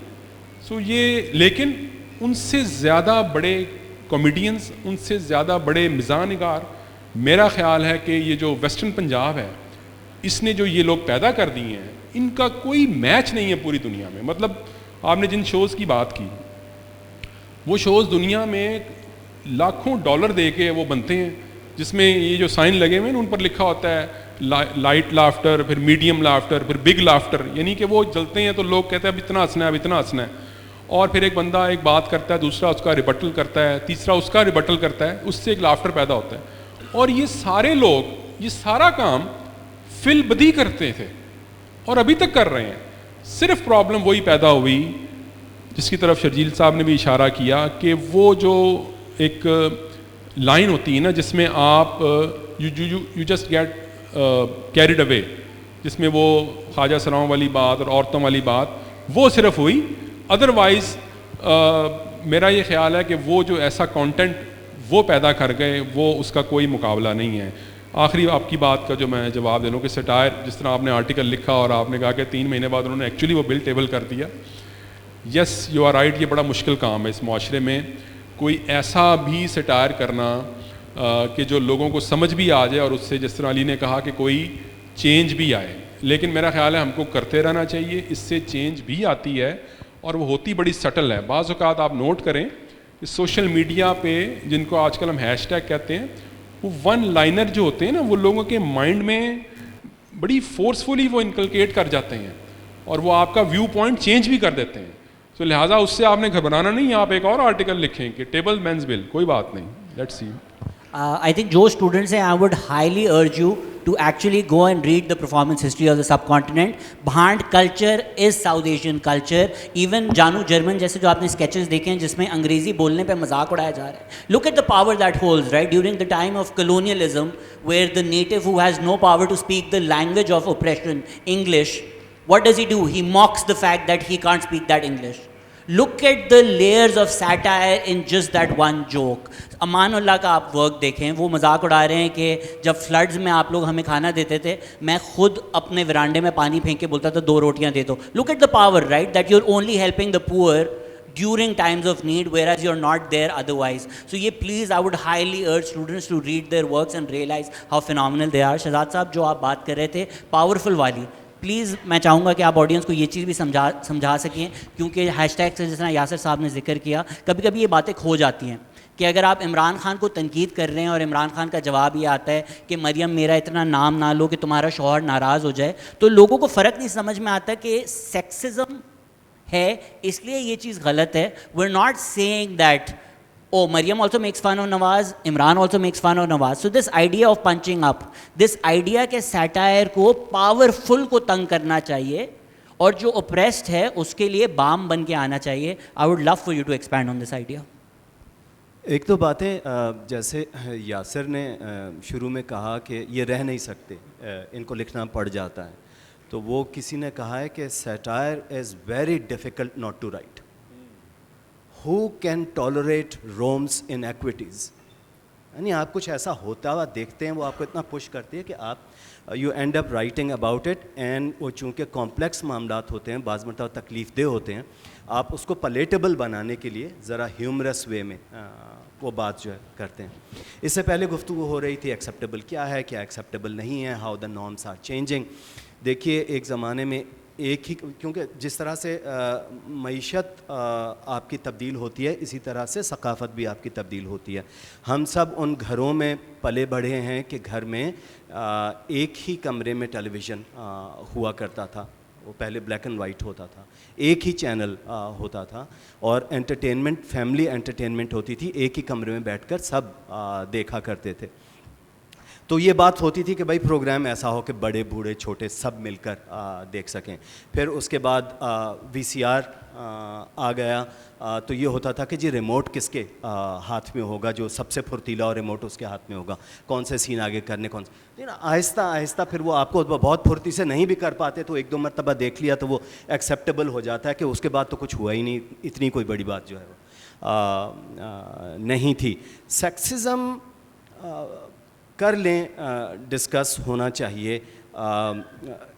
سو یہ, لیکن ان سے زیادہ بڑے کامیڈینز, ان سے زیادہ بڑے مزاح نگار, میرا خیال ہے کہ یہ جو ویسٹرن پنجاب ہے, اس نے جو یہ لوگ پیدا کر دیے ہیں ان کا کوئی میچ نہیں ہے پوری دنیا میں. مطلب آپ نے جن شوز کی بات کی وہ شوز دنیا میں لاکھوں ڈالر دے کے وہ بنتے ہیں, جس میں یہ جو سائن لگے ہوئے ہیں ان پر لکھا ہوتا ہے لائٹ لافٹر, پھر میڈیم لافٹر, پھر بگ لافٹر, یعنی کہ وہ جلتے ہیں تو لوگ کہتے ہیں اب اتنا ہنسنا ہے, اب اتنا ہنسنا ہے, اور پھر ایک بندہ ایک بات کرتا ہے, دوسرا اس کا ریبٹل کرتا ہے, تیسرا اس کا ریبٹل کرتا ہے, اس سے ایک لافٹر پیدا ہوتا ہے. اور یہ سارے لوگ یہ سارا کام فی البدی کرتے تھے اور ابھی تک کر رہے ہیں. صرف پرابلم وہی پیدا ہوئی جس کی طرف شرجیل صاحب نے بھی اشارہ کیا کہ وہ جو ایک لائن ہوتی ہے نا جس میں آپ you just get carried away, جس میں وہ خواجہ سراؤں والی بات اور عورتوں والی بات وہ صرف ہوئی. ادروائز میرا یہ خیال ہے کہ وہ جو ایسا کانٹینٹ وہ پیدا کر گئے وہ اس کا کوئی مقابلہ نہیں ہے. آخری آپ کی بات کا جو میں جواب دے لوں کہ سٹائر جس طرح آپ نے آرٹیکل لکھا اور آپ نے کہا کہ 3 مہینے بعد انہوں نے ایکچولی وہ بل ٹیبل کر دیا. یس یو آر رائٹ, یہ بڑا مشکل کام ہے اس معاشرے میں کوئی ایسا بھی سٹائر کرنا کہ جو لوگوں کو سمجھ بھی آ جائے اور اس سے جس طرح علی نے کہا کہ کوئی چینج بھی آئے. لیکن میرا خیال ہے ہم کو کرتے رہنا چاہیے, اس سے چینج بھی آتی ہے اور وہ ہوتی بڑی سٹل ہے. بعض اوقات آپ نوٹ کریں کہ سوشل میڈیا پہ جن کو آج کل ہم ہیش ٹیگ کہتے ہیں وہ ون لائنر جو ہوتے ہیں نا وہ لوگوں کے مائنڈ میں بڑی فورسفلی وہ انکلکیٹ کر جاتے ہیں اور وہ آپ کا ویو پوائنٹ چینج بھی کر دیتے ہیں. تو لہٰذا اس سے آپ نے گھبرانا نہیں, آپ ایک اور آرٹیکل لکھیں کہ ٹیبل مینز بل, کوئی بات نہیں. Let's see. I think جو اسٹوڈنٹس ہیں I would highly urge you to actually go and read the performance history of the subcontinent. Bhand culture is South Asian culture. Even جانو German جیسے جو آپ نے sketches دیکھے ہیں جس میں انگریزی بولنے پہ مذاق اڑایا جا رہا ہے. Look at the power that holds, right? During the time of colonialism where the native who has no power to speak the language of oppression, English, what does he do? He mocks the fact that he can't speak that English. Look at the layers of satire in just that one joke. Aman Ullah کا آپ work دیکھیں, وہ مذاق اڑا رہے ہیں کہ جب فلڈز میں آپ لوگ ہمیں کھانا دیتے تھے میں خود اپنے ورانڈے میں پانی پھینک کے بولتا تھا 2 روٹیاں دے دو. Look at the power, right? That you're only helping the poor during times of need whereas you're not there otherwise. So یہ please I would highly urge students to read their works and realize how phenomenal they are. Shahzad صاحب جو آپ بات کر رہے تھے powerful والی, please میں چاہوں گا کہ آپ آڈینس کو یہ چیز بھی سمجھا سکیں کیونکہ ہیش ٹیگ سے جس طرح یاسر صاحب نے ذکر کیا کبھی کبھی یہ باتیں کھو جاتی ہیں کہ اگر آپ عمران خان کو تنقید کر رہے ہیں اور عمران خان کا جواب یہ آتا ہے کہ مریم میرا اتنا نام نہ لو کہ تمہارا شوہر ناراض ہو جائے, تو لوگوں کو فرق نہیں سمجھ میں آتا کہ سیکسزم ہے اس لیے یہ چیز غلط ہے. We are not seeing that oh, Maryam also makes fun of Nawaz, Imran also makes fun of Nawaz. So this idea of punching up, this idea کہ satire کو powerful کو تنگ کرنا چاہیے اور جو oppressed ہے اس کے لیے بام بن کے آنا چاہیے. I would love for you to expand on this idea. ایک تو باتیں جیسے یاسر نے شروع میں کہا کہ یہ رہ نہیں سکتے, ان کو لکھنا پڑ جاتا ہے, تو وہ کسی نے کہا ہے کہ satire is very difficult not to write. Who can tolerate Rome's inequities? یعنی آپ کچھ ایسا ہوتا ہوا دیکھتے ہیں وہ آپ کو اتنا پش کرتی ہے کہ آپ you and up writing about it. And وہ چونکہ کمپلیکس معاملات ہوتے ہیں, بعض مرتبہ تکلیف دہ ہوتے ہیں, آپ اس کو پلیٹیبل بنانے کے لیے ذرا ہیومرس وے میں وہ بات جو ہے کرتے ہیں. اس سے پہلے گفتگو ہو رہی تھی ایکسیپٹیبل کیا ہے, کیا ایکسیپٹیبل نہیں ہے, how the norms are changing. دیکھیے ایک زمانے میں ایک ہی, کیونکہ جس طرح سے معیشت آپ کی تبدیل ہوتی ہے اسی طرح سے ثقافت بھی آپ کی تبدیل ہوتی ہے. ہم سب ان گھروں میں پلے بڑھے ہیں کہ گھر میں ایک ہی کمرے میں ٹیلی ویژن ہوا کرتا تھا, وہ پہلے بلیک اینڈ وائٹ ہوتا تھا, ایک ہی چینل ہوتا تھا اور انٹرٹینمنٹ فیملی انٹرٹینمنٹ ہوتی تھی, ایک ہی کمرے میں بیٹھ کر سب دیکھا کرتے تھے. تو یہ بات ہوتی تھی کہ بھائی پروگرام ایسا ہو کہ بڑے بوڑھے چھوٹے سب مل کر دیکھ سکیں. پھر اس کے بعد وی سی آر آ گیا, تو یہ ہوتا تھا کہ جی ریموٹ کس کے ہاتھ میں ہوگا, جو سب سے پھرتیلا اور ریموٹ اس کے ہاتھ میں ہوگا, کون سے سین آگے کرنے کون سے. لیکن آہستہ آہستہ پھر وہ آپ کو بہت پھرتی سے نہیں بھی کر پاتے تو 1-2 مرتبہ دیکھ لیا تو وہ ایکسیپٹیبل ہو جاتا ہے کہ اس کے بعد تو کچھ ہوا ہی نہیں, اتنی کوئی بڑی بات جو ہے نہیں تھی. سیکسزم کر لیں, ڈسکس ہونا چاہیے,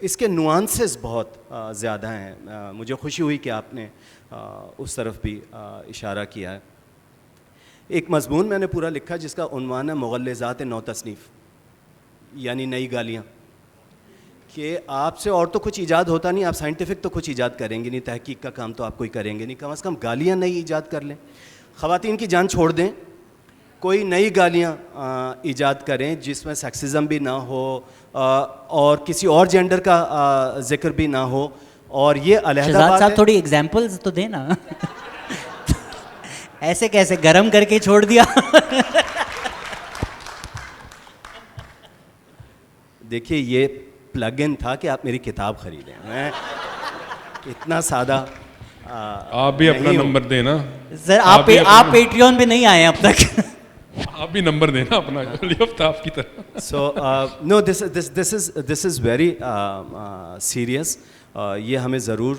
اس کے نوانسز بہت زیادہ ہیں. مجھے خوشی ہوئی کہ آپ نے اس طرف بھی اشارہ کیا ہے. ایک مضمون میں نے پورا لکھا جس کا عنوان ہے مغلظات نو تصنیف, یعنی نئی گالیاں. کہ آپ سے اور تو کچھ ایجاد ہوتا نہیں, آپ سائنٹیفک تو کچھ ایجاد کریں گے نہیں, تحقیق کا کام تو آپ کوئی کریں گے نہیں, کم از کم گالیاں نئی ایجاد کر لیں. خواتین کی جان چھوڑ دیں, کوئی نئی گالیاں ایجاد کریں جس میں سیکسزم بھی نہ ہو اور کسی اور جینڈر کا ذکر بھی نہ ہو. اور یہ علیحدہ شہزاد بات صاحب ہے. تھوڑی ایگزامپلز تو دیں نا. ایسے کیسے گرم کر کے چھوڑ دیا. دیکھیے یہ پلگ ان تھا کہ آپ میری کتاب خریدیں, میں اتنا سادہ آپ بھی اپنا نمبر دینا سر, آپ پیٹریون پہ نہیں آئے اب تک. آپ بھی نمبر دینا اپنا علی آفتاب کی طرح. سو نو دس از ویری سیریس. یہ ہمیں ضرور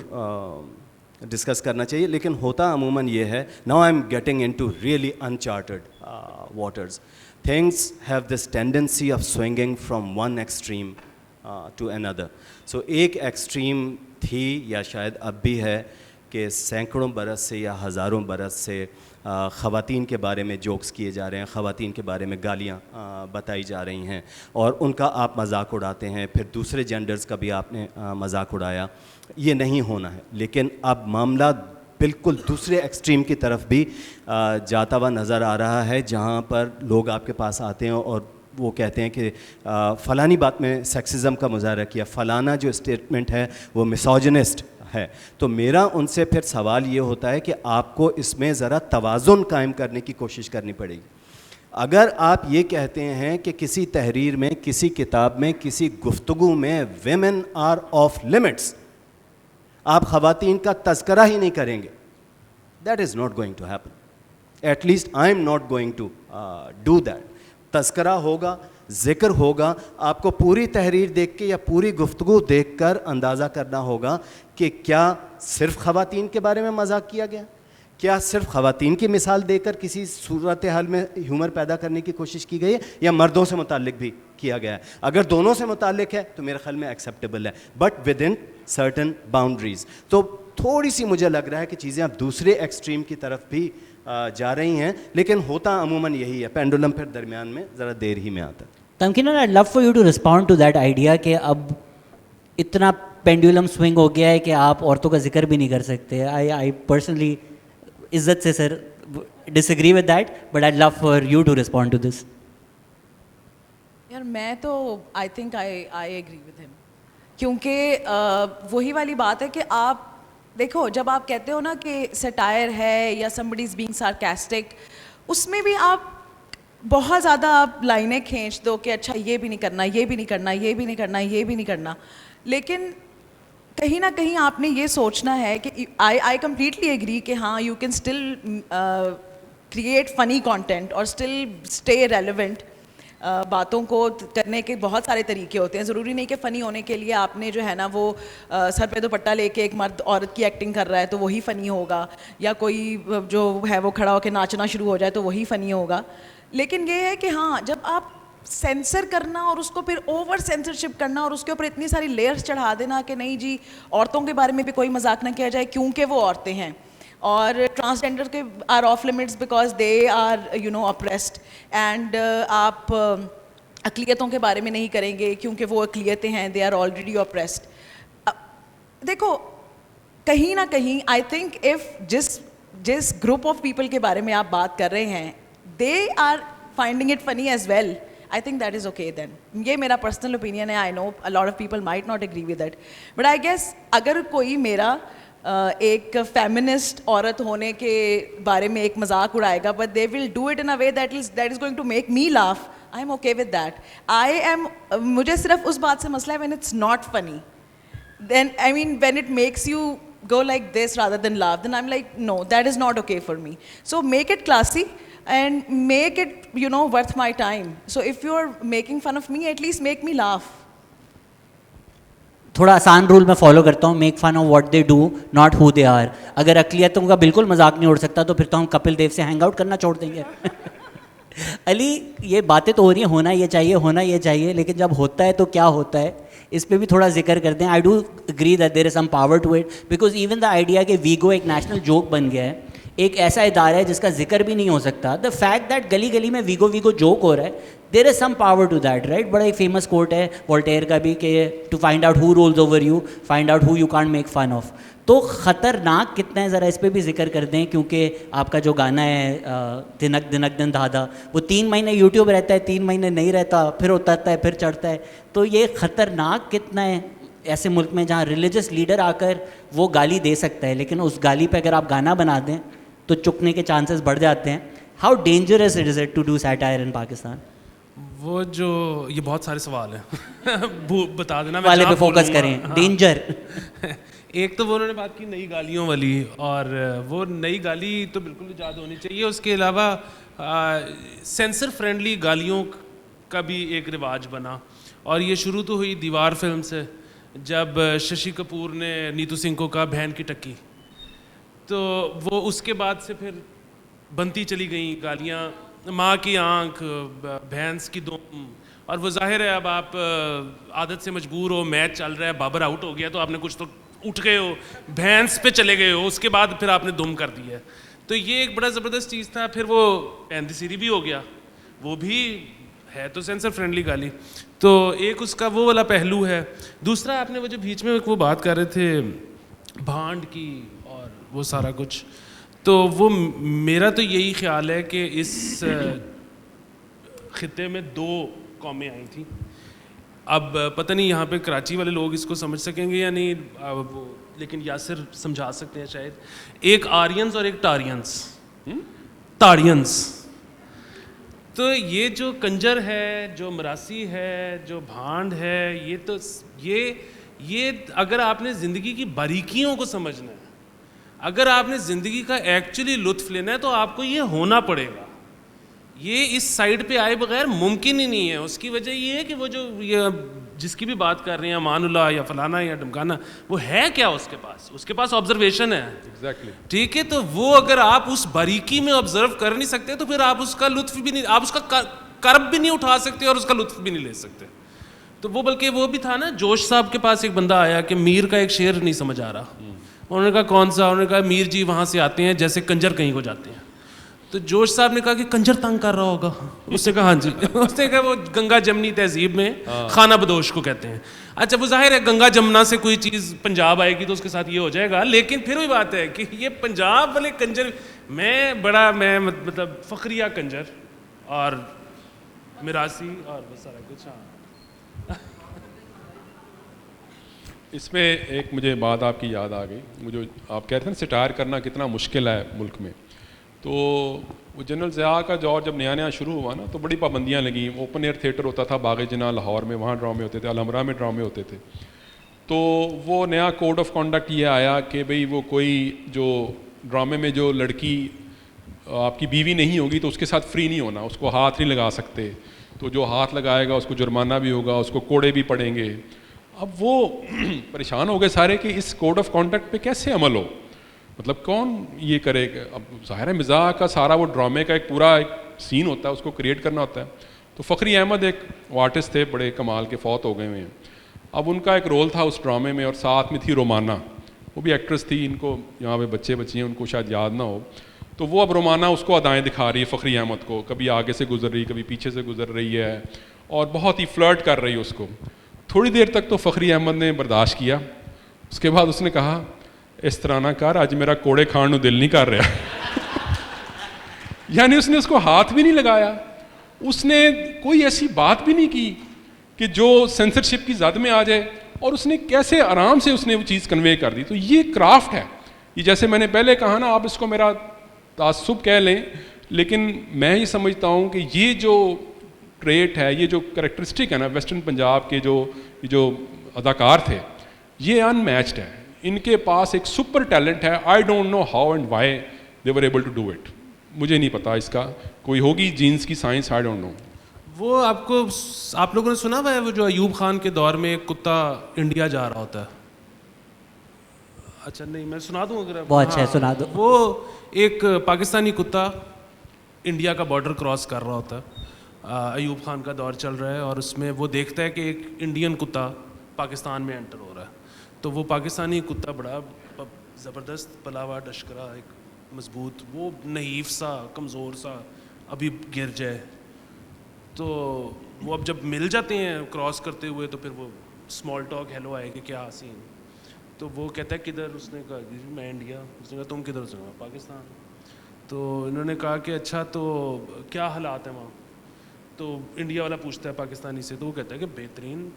ڈسکس کرنا چاہیے, لیکن ہوتا عموماً یہ ہے, now I am getting into really uncharted waters. Things have this tendency of swinging from one extreme to another. So ایک ایکسٹریم تھی یا شاید اب بھی ہے کہ سینکڑوں برس سے یا ہزاروں برس سے خواتین کے بارے میں جوکس کیے جا رہے ہیں, خواتین کے بارے میں گالیاں بتائی جا رہی ہیں اور ان کا آپ مذاق اڑاتے ہیں, پھر دوسرے جینڈرز کا بھی آپ نے مذاق اڑایا. یہ نہیں ہونا ہے, لیکن اب معاملہ بالکل دوسرے ایکسٹریم کی طرف بھی جاتا ہوا نظر آ رہا ہے, جہاں پر لوگ آپ کے پاس آتے ہیں اور وہ کہتے ہیں کہ فلانی بات میں سیکسزم کا مظاہرہ کیا, فلانا جو اسٹیٹمنٹ ہے وہ مسوجنسٹ ہے. تو میرا ان سے پھر سوال یہ ہوتا ہے کہ آپ کو اس میں ذرا توازن قائم کرنے کی کوشش کرنی پڑے گی. اگر آپ یہ کہتے ہیں کہ کسی تحریر میں, کسی کتاب میں, کسی گفتگو میں ویمن آر آف لمٹس, آپ خواتین کا تذکرہ ہی نہیں کریں گے, that is not going to happen. At least I am not going to do that. تذکرہ ہوگا, ذکر ہوگا, آپ کو پوری تحریر دیکھ کے یا پوری گفتگو دیکھ کر اندازہ کرنا ہوگا کہ کیا صرف خواتین کے بارے میں مذاق کیا گیا, کیا صرف خواتین کی مثال دے کر کسی صورتحال میں ہیومر پیدا کرنے کی کوشش کی گئی ہے, یا مردوں سے متعلق بھی کیا گیا ہے. اگر دونوں سے متعلق ہے تو میرے خیال میں ایکسیپٹیبل ہے, but with in certain boundaries. تو تھوڑی سی مجھے لگ رہا ہے کہ چیزیں اب دوسرے ایکسٹریم کی طرف بھی جا رہی ہیں, لیکن ہوتا عموماً یہی ہے, پینڈولم پھر درمیان میں ذرا دیر ہی میں آتا ہے. تمکین I'd love for you to respond to that idea کہ اب اتنا پینڈولم سوئنگ ہو گیا ہے کہ آپ عورتوں کا ذکر بھی نہیں کر سکتے. I personally عزت سے سر disagree with that, but I'd love for you to respond to this. یار میں تو I think I agree with ہم, کیونکہ وہی والی بات ہے کہ آپ دیکھو, جب آپ کہتے ہو نا کہ سیٹائر ہے یا somebody is being sarcastic, اس میں بھی آپ بہت زیادہ آپ لائنیں کھینچ دو کہ اچھا یہ بھی نہیں کرنا, یہ بھی نہیں کرنا, یہ بھی نہیں کرنا, یہ بھی نہیں کرنا. لیکن کہیں نہ کہیں آپ نے یہ سوچنا ہے کہ آئی کمپلیٹلی ایگری کہ ہاں یو کین اسٹل کریٹ فنی کانٹینٹ اور اسٹل اسٹے ریلیونٹ. باتوں کو کرنے کے بہت سارے طریقے ہوتے ہیں, ضروری نہیں کہ فنی ہونے کے لیے آپ نے جو ہے نا وہ سر پہ دوپٹہ لے کے ایک مرد عورت کی ایکٹنگ کر رہا ہے تو وہی فنی ہوگا, یا کوئی جو ہے وہ کھڑا ہو کے ناچنا شروع ہو جائے تو وہی فنی ہوگا. لیکن یہ ہے کہ ہاں جب آپ سینسر کرنا اور اس کو پھر اوور سینسرشپ کرنا اور اس کے اوپر اتنی ساری لیئرس چڑھا دینا کہ نہیں جی عورتوں کے بارے میں بھی کوئی مذاق نہ کیا جائے کیونکہ وہ عورتیں ہیں, اور ٹرانسجینڈر کے are off limits because they are you know oppressed, and آپ اقلیتوں کے بارے میں نہیں کریں گے کیونکہ وہ اقلیتیں ہیں, دے آر آلریڈی اپریسڈ. دیکھو کہیں نہ کہیں آئی تھنک اف جس گروپ آف پیپل کے بارے میں آپ بات کر رہے ہیں they are finding it funny as well, I think that is okay then. یہ میرا پرسنل اوپینین ہے. I know a lot of people might not agree with that, but I guess اگر کوئی میرا ایک فیمنسٹ عورت ہونے کے بارے میں ایک مذاق اڑائے گا, but they will do it in a way that is going to make me laugh, I am okay with that. مجھے صرف اس بات سے مسئلہ ہے when it's not funny, then I mean when it makes you go like this rather than laugh, then I'm like no, that is not okay for me. So make it classy and make it, you know, worth my time. So if you're making fun of me, at least make me laugh. تھوڑا آسان role میں follow کرتا ہوں, make fun of what they do not who they are. اگر اقلیتوں کا بالکل مذاق نہیں اڑ سکتا تو پھر تو ہم کپل دیو سے ہینگ آؤٹ کرنا چھوڑ دیں گے. علی یہ باتیں تو ہو رہی ہیں ہونا یہ چاہیے, ہونا یہ چاہیے, لیکن جب ہوتا ہے تو کیا ہوتا ہے اس پہ بھی تھوڑا ذکر کرتے ہیں. I do agree that there is some power to it, because even the idea کہ ویگو ایک نیشنل جوک بن گیا ہے, ایک ایسا ادارہ ہے جس کا ذکر بھی نہیں ہو سکتا. دا فیکٹ دیٹ گلی گلی میں ویگو جوک ہو رہا ہے, there is some power to that, right. بڑا ہی فیمس کوٹ ہے وولٹیئر کا بھی کہ to find out who rules over you, find out who you can't make fun of. تو خطرناک کتنا ہے ذرا اس پہ بھی ذکر کر دیں, کیونکہ آپ کا جو گانا ہے دنک دنک دن دھادا, وہ 3 مہینے یوٹیوب رہتا ہے, 3 مہینے نہیں رہتا, پھر اترتا ہے, پھر چڑھتا ہے. تو یہ خطرناک کتنا ہے ایسے ملک میں جہاں ریلیجس لیڈر آ کر وہ گالی دے سکتا ہے, لیکن اس گالی پہ اگر آپ گانا بنا دیں تو چکنے کے چانسز بڑھ جاتے ہیں. How dangerous it is it to do satire in Pakistan? وہ جو یہ بہت سارے سوال ہیں بتا دینا والے پہ فوکس کریں. ڈینجر ایک تو وہ انہوں نے بات کی نئی گالیوں والی, اور وہ نئی گالی تو بالکل ایجاد ہونی چاہیے. اس کے علاوہ سینسر فرینڈلی گالیوں کا بھی ایک رواج بنا, اور یہ شروع تو ہوئی دیوار فلم سے, جب ششی کپور نے نیتو سنگھ کو کہا بہن کی ٹکی, تو وہ اس کے بعد سے پھر بنتی چلی گئیں گالیاں, ماں کی آنکھ, بھینس کی دم. اور وہ ظاہر ہے اب آپ عادت سے مجبور ہو, میچ چل رہا ہے, بابر آؤٹ ہو گیا تو آپ نے کچھ تو اٹھ گئے ہو, بھینس پہ چلے گئے ہو, اس کے بعد پھر آپ نے دم کر دی ہے. تو یہ ایک بڑا زبردست چیز تھا. پھر وہ پینتی سیری بھی ہو گیا, وہ بھی ہے تو سینسر فرینڈلی گالی. تو ایک اس کا وہ والا پہلو ہے. دوسرا آپ نے وہ جو بیچ میں وہ بات کر رہے تھے بھانڈ کی اور وہ سارا کچھ, تو وہ میرا تو یہی خیال ہے کہ اس خطے میں 2 قومیں آئی تھیں. اب پتہ نہیں یہاں پہ کراچی والے لوگ اس کو سمجھ سکیں گے یا نہیں, وہ لیکن یاسر سمجھا سکتے ہیں شاید. ایک آرینز اور ایک تاڑینز. تو یہ جو کنجر ہے, جو مراسی ہے, جو بھانڈ ہے, یہ تو یہ اگر آپ نے زندگی کی باریکیوں کو سمجھنا ہے, اگر آپ نے زندگی کا ایکچولی لطف لینا ہے, تو آپ کو یہ ہونا پڑے گا. یہ اس سائڈ پہ آئے بغیر ممکن ہی نہیں ہے. اس کی وجہ یہ ہے کہ وہ جو یہ جس کی بھی بات کر رہے ہیں امان اللہ یا فلانا یا ڈمکانا, وہ ہے کیا اس کے پاس آبزرویشن ہے. ٹھیک ہے, تو وہ اگر آپ اس باریکی میں آبزرو کر نہیں سکتے تو پھر آپ اس کا لطف بھی نہیں, آپ اس کا کرب بھی نہیں اٹھا سکتے اور اس کا لطف بھی نہیں لے سکتے. تو وہ بلکہ وہ بھی تھا نا, جوش صاحب کے پاس ایک بندہ آیا کہ میر کا ایک شعر نہیں سمجھ آ رہا. انہوں نے کہا کون سا؟ انہوں نے کہا میر جی وہاں سے آتے ہیں جیسے کنجر کہیں کو جاتے ہیں. تو جوش صاحب نے کہا کہ کنجر تنگ کر رہا ہوگا. اس نے کہا ہاں جی. اس نے کہا وہ گنگا جمنی تہذیب میں خانہ بدوش کو کہتے ہیں. اچھا, وہ ظاہر ہے گنگا جمنا سے کوئی چیز پنجاب آئے گی تو اس کے ساتھ یہ ہو جائے گا, لیکن پھر وہی بات ہے کہ یہ پنجاب والے کنجر, میں مطلب فخریہ کنجر اور میراسی اور وہ سارا کچھ. ہاں, اس میں ایک مجھے بات آپ کی یاد آ گئی. مجھے آپ کہتے ہیں نا سٹائر کرنا کتنا مشکل ہے ملک میں. تو وہ جنرل ضیاء کا دور جب نیا شروع ہوا نا, تو بڑی پابندیاں لگیں. اوپن ایئر تھیٹر ہوتا تھا باغ جناح لاہور میں, وہاں ڈرامے ہوتے تھے, الحمرا میں ڈرامے ہوتے تھے. تو وہ نیا کوڈ آف کانڈکٹ یہ آیا کہ بھئی وہ کوئی جو ڈرامے میں جو لڑکی آپ کی بیوی نہیں ہوگی تو اس کے ساتھ فری نہیں ہونا, اس کو ہاتھ نہیں لگا سکتے. تو جو ہاتھ لگائے گا اس کو جرمانہ بھی ہوگا, اس کو کوڑے بھی پڑیں گے. اب وہ پریشان ہو گئے سارے کہ اس کوڈ آف کانڈکٹ پہ کیسے عمل ہو, مطلب کون یہ کرے. اب ظاہر ہے مزاح کا سارا وہ ڈرامے کا ایک پورا ایک سین ہوتا ہے, اس کو کریٹ کرنا ہوتا ہے. تو فخری احمد ایک آرٹسٹ تھے بڑے کمال کے, فوت ہو گئے ہوئے ہیں. اب ان کا ایک رول تھا اس ڈرامے میں, اور ساتھ میں تھی رومانہ, وہ بھی ایکٹریس تھی. ان کو یہاں پہ بچے ہیں, ان کو شاید یاد نہ ہو. تو وہ اب رومانہ اس کو ادائیں دکھا رہی ہے فخری احمد کو, کبھی آگے سے گزر رہی, کبھی پیچھے سے گزر رہی ہے, اور بہت ہی فلرٹ کر رہی ہے اس کو. تھوڑی دیر تک تو فخری احمد نے برداشت کیا. اس کے بعد اس نے کہا اس طرح نہ کر, آج میرا کوڑے کھان نو دل نہیں کر رہا. یعنی اس نے اس کو ہاتھ بھی نہیں لگایا, اس نے کوئی ایسی بات بھی نہیں کی کہ جو سینسرشپ کی زد میں آ جائے, اور اس نے کیسے آرام سے اس نے وہ چیز کنوے کر دی. تو یہ کرافٹ ہے. یہ جیسے میں نے پہلے کہا نا, آپ اس کو میرا تعصب کہہ لیں, لیکن میں یہ سمجھتا ہوں کہ یہ جو ٹریٹ ہے, یہ جو کریکٹرسٹک ہے نا ویسٹرن پنجاب کے جو اداکار تھے, یہ ان میچڈ ہے. ان کے پاس ایک سپر ٹیلنٹ ہے. I don't know how and why they were able to do it. مجھے نہیں پتا اس کا, کوئی ہوگی جینس کی سائنس, آئی ڈونٹ نو. وہ آپ لوگوں نے سنا ہوا ہے وہ جو ایوب خان کے دور میں ایک کتا انڈیا جا رہا ہوتا ہے. اچھا نہیں, میں سنا دوں اگر. بہت اچھا ہے, سنا دو. وہ ایک پاکستانی کتا انڈیا کا بارڈر کراس کر رہا ہوتا ہے. ایوب خان کا دور چل رہا ہے, اور اس میں وہ دیکھتا ہے کہ ایک انڈین کتا پاکستان میں انٹر ہو رہا ہے. تو وہ پاکستانی کتا بڑا زبردست پلا ہوا ڈشکرا ایک مضبوط, وہ نحیف سا, کمزور سا, ابھی گر جائے. تو وہ اب جب مل جاتے ہیں کراس کرتے ہوئے تو پھر وہ اسمال ٹاک, ہیلو آئے کہ کیا سین. تو وہ کہتا ہے کدھر, اس نے کہا جی میں انڈیا. اس نے کہا تم کدھر سے؟ پاکستان. تو انہوں نے کہا کہ اچھا تو کیا حالات ہیں وہاں؟ تو انڈیا والا پوچھتا ہے پاکستانی سے, تو وہ کہتا ہے کہ بہترین,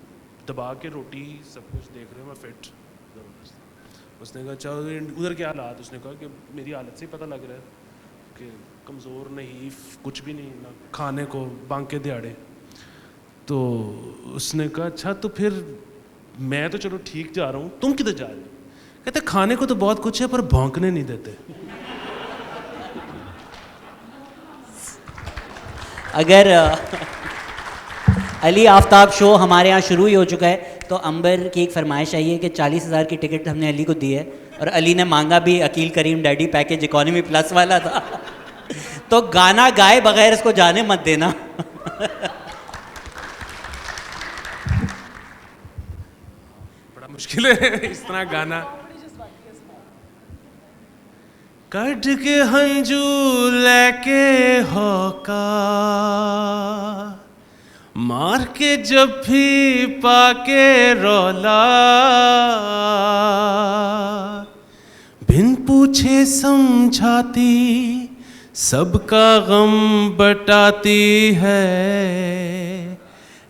دبا کے روٹی سب کچھ دیکھ رہے ہو, میں فٹ زبردست. اس نے کہا اچھا ادھر کیا حالات؟ اس نے کہا کہ میری حالت سے ہی پتہ لگ رہا ہے کہ کمزور, نحیف, کچھ بھی نہیں, نہ کھانے کو, بانکے دیہڑے. تو اس نے کہا اچھا تو پھر میں تو چلو ٹھیک جا رہا ہوں, تم کدھر جا رہے ہو؟ کہتے کھانے کو تو بہت کچھ ہے پر بھونکنے نہیں دیتے. اگر علی آفتاب شو ہمارے یہاں شروع ہی ہو چکا ہے تو امبر کی ایک فرمائش آئی ہے کہ 40,000 کی ٹکٹ ہم نے علی کو دی ہے, اور علی نے مانگا بھی عقیل کریم ڈیڈی پیکیج اکانومی پلس والا تھا. تو گانا گائے بغیر اس کو جانے مت دینا. بڑا مشکل ہے اس طرح گانا. کٹ کے ہنجو لے کے ہوکا, مار کے جب بھی پا کے رولا, بن پوچھے سمجھاتی سب کا غم بٹاتی ہے,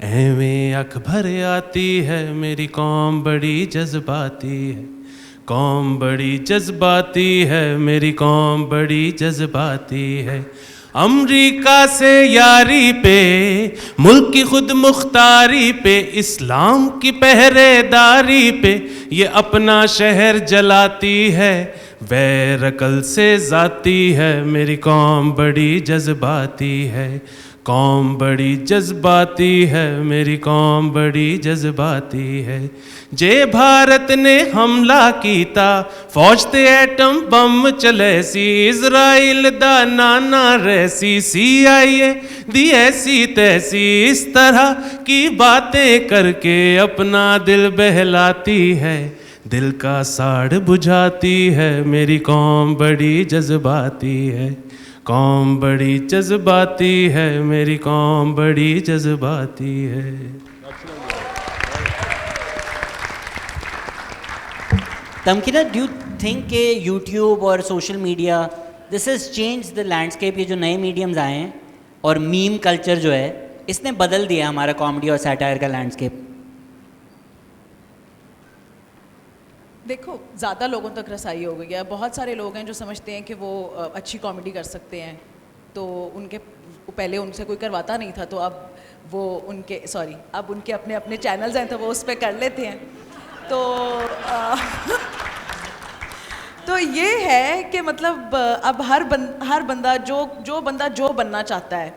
ایویں اکھ بھر آتی ہے میری قوم بڑی جذباتی ہے, قوم بڑی جذباتی ہے میری قوم بڑی جذباتی ہے. امریکہ سے یاری پہ, ملک کی خود مختاری پہ, اسلام کی پہرے داری پہ یہ اپنا شہر جلاتی ہے, غیر عقل سے ذاتی ہے میری قوم بڑی جذباتی ہے, قوم بڑی جذباتی ہے میری قوم بڑی جذباتی ہے. جے بھارت نے حملہ کیتا فوج تے ایٹم بم چلے سی, اسرائیل دا نانا ریسی, CIA دی ایسی تیسی, اس طرح کی باتیں کر کے اپنا دل بہلاتی ہے, دل کا ساڑھ بجھاتی ہے میری قوم بڑی جذباتی ہے, قوم بڑی جذباتی ہے میری قوم بڑی جذباتی ہے. تمکینہ, ڈو یو تھنک کہ یوٹیوب اور social media this has change the landscape, یہ جو نئے میڈیمز آئے ہیں اور میم کلچر جو ہے اس نے بدل دیا ہمارا کامیڈی اور سیٹائر کا لینڈسکیپ؟ دیکھو زیادہ لوگوں تک رسائی ہو گئی ہے. بہت سارے لوگ ہیں جو سمجھتے ہیں کہ وہ اچھی کامیڈی کر سکتے ہیں, تو ان کے پہلے ان سے کوئی کرواتا نہیں تھا, تو اب وہ ان کے اب ان کے اپنے اپنے چینلز ہیں تو وہ اس پہ کر لیتے ہیں. تو یہ ہے کہ مطلب اب ہر بندہ جو بننا چاہتا ہے,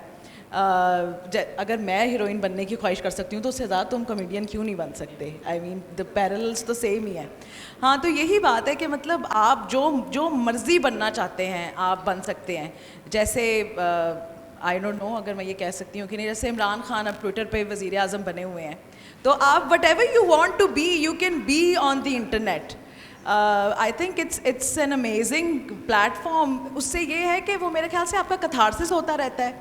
اگر میں ہیروئن بننے کی خواہش کر سکتی ہوں تو اس سے زیادہ تم کامیڈین کیوں نہیں بن سکتے؟ آئی مین دا پیرلز تو سیم ہی ہے. ہاں تو یہی بات ہے کہ مطلب آپ جو مرضی بننا چاہتے ہیں آپ بن سکتے ہیں. جیسے آئی ڈونٹ نو اگر میں یہ کہہ سکتی ہوں کہ نہیں, جیسے عمران خان اب ٹویٹر پہ وزیر اعظم بنے ہوئے ہیں, تو آپ whatever you want to be you can be on the internet. I think it's an amazing platform. اس سے یہ ہے کہ وہ میرے خیال سے آپ کا کتھارسس ہوتا رہتا ہے.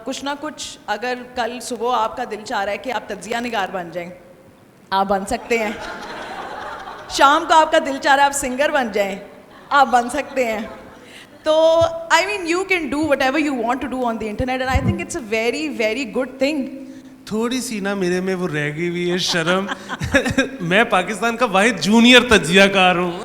کچھ نہ کچھ, اگر کل صبح آپ کا دل چاہ رہا ہے کہ آپ تجزیہ نگار بن جائیں, آپ بن سکتے ہیں. شام کو آپ کا دل چاہ رہا ہے آپ سنگر بن جائیں, آپ بن سکتے ہیں. تو I mean you can do whatever you want to do on the internet, and I think it's a very very good thing. تھوڑی سی نا میرے میں وہ رہ گئی ہوئی ہے شرم. میں پاکستان کا واحد جونیئر تجزیہ کار ہوں.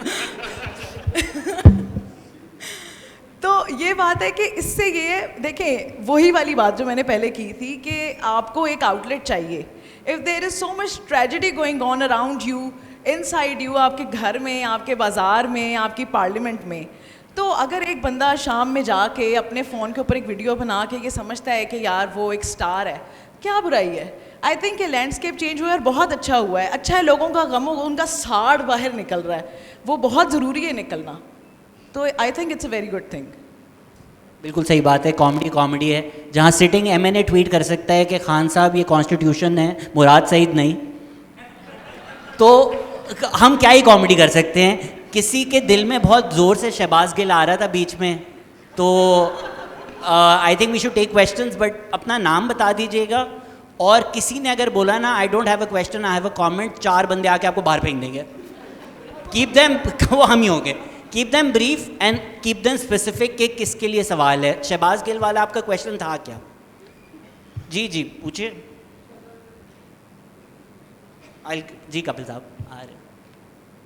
تو یہ بات ہے کہ اس سے یہ دیکھیں, وہی والی بات جو میں نے پہلے کی تھی کہ آپ کو ایک آؤٹ لیٹ چاہیے. If there is so much tragedy going on around you, in side you, آپ کے گھر میں, آپ کے بازار میں, آپ کی پارلیمنٹ میں, تو اگر ایک بندہ شام میں جا کے اپنے فون کے اوپر ایک ویڈیو بنا کے یہ سمجھتا ہے کہ یار وہ ایک سٹار ہے, کیا برائی ہے؟ آئی تھنک یہ لینڈسکیپ چینج ہوا ہے اور بہت اچھا ہوا ہے. اچھا ہے, لوگوں کا غم ہو, ان کا ساڑھ باہر نکل رہا ہے, وہ بہت ضروری ہے نکلنا. تو I think it's a very good thing. بالکل صحیح بات ہے, کامیڈی ہے. جہاں سٹنگ MNA ٹویٹ کر سکتا ہے کہ خان صاحب یہ کانسٹیٹیوشن ہے, مراد سعید نہیں, تو ہم کیا ہی کامیڈی کر سکتے ہیں. کسی کے دل میں بہت زور سے شہباز گل آ رہا تھا بیچ میں, تو I think we should take questions, but اپنا نام بتا دیجیے گا. اور کسی نے اگر بولا نا I don't have a question I have a comment, 4 بندے آ کے آپ کو باہر پھینک دیں گے. کیپ دیم, وہ ہم ہی ہوں گے. Keep them brief and keep them specific کہ کس کے لیے سوال ہے. شہباز گل والا آپ کا کویشچن تھا کیا؟ جی جی پوچھیے. جی کپل صاحب آ رہے,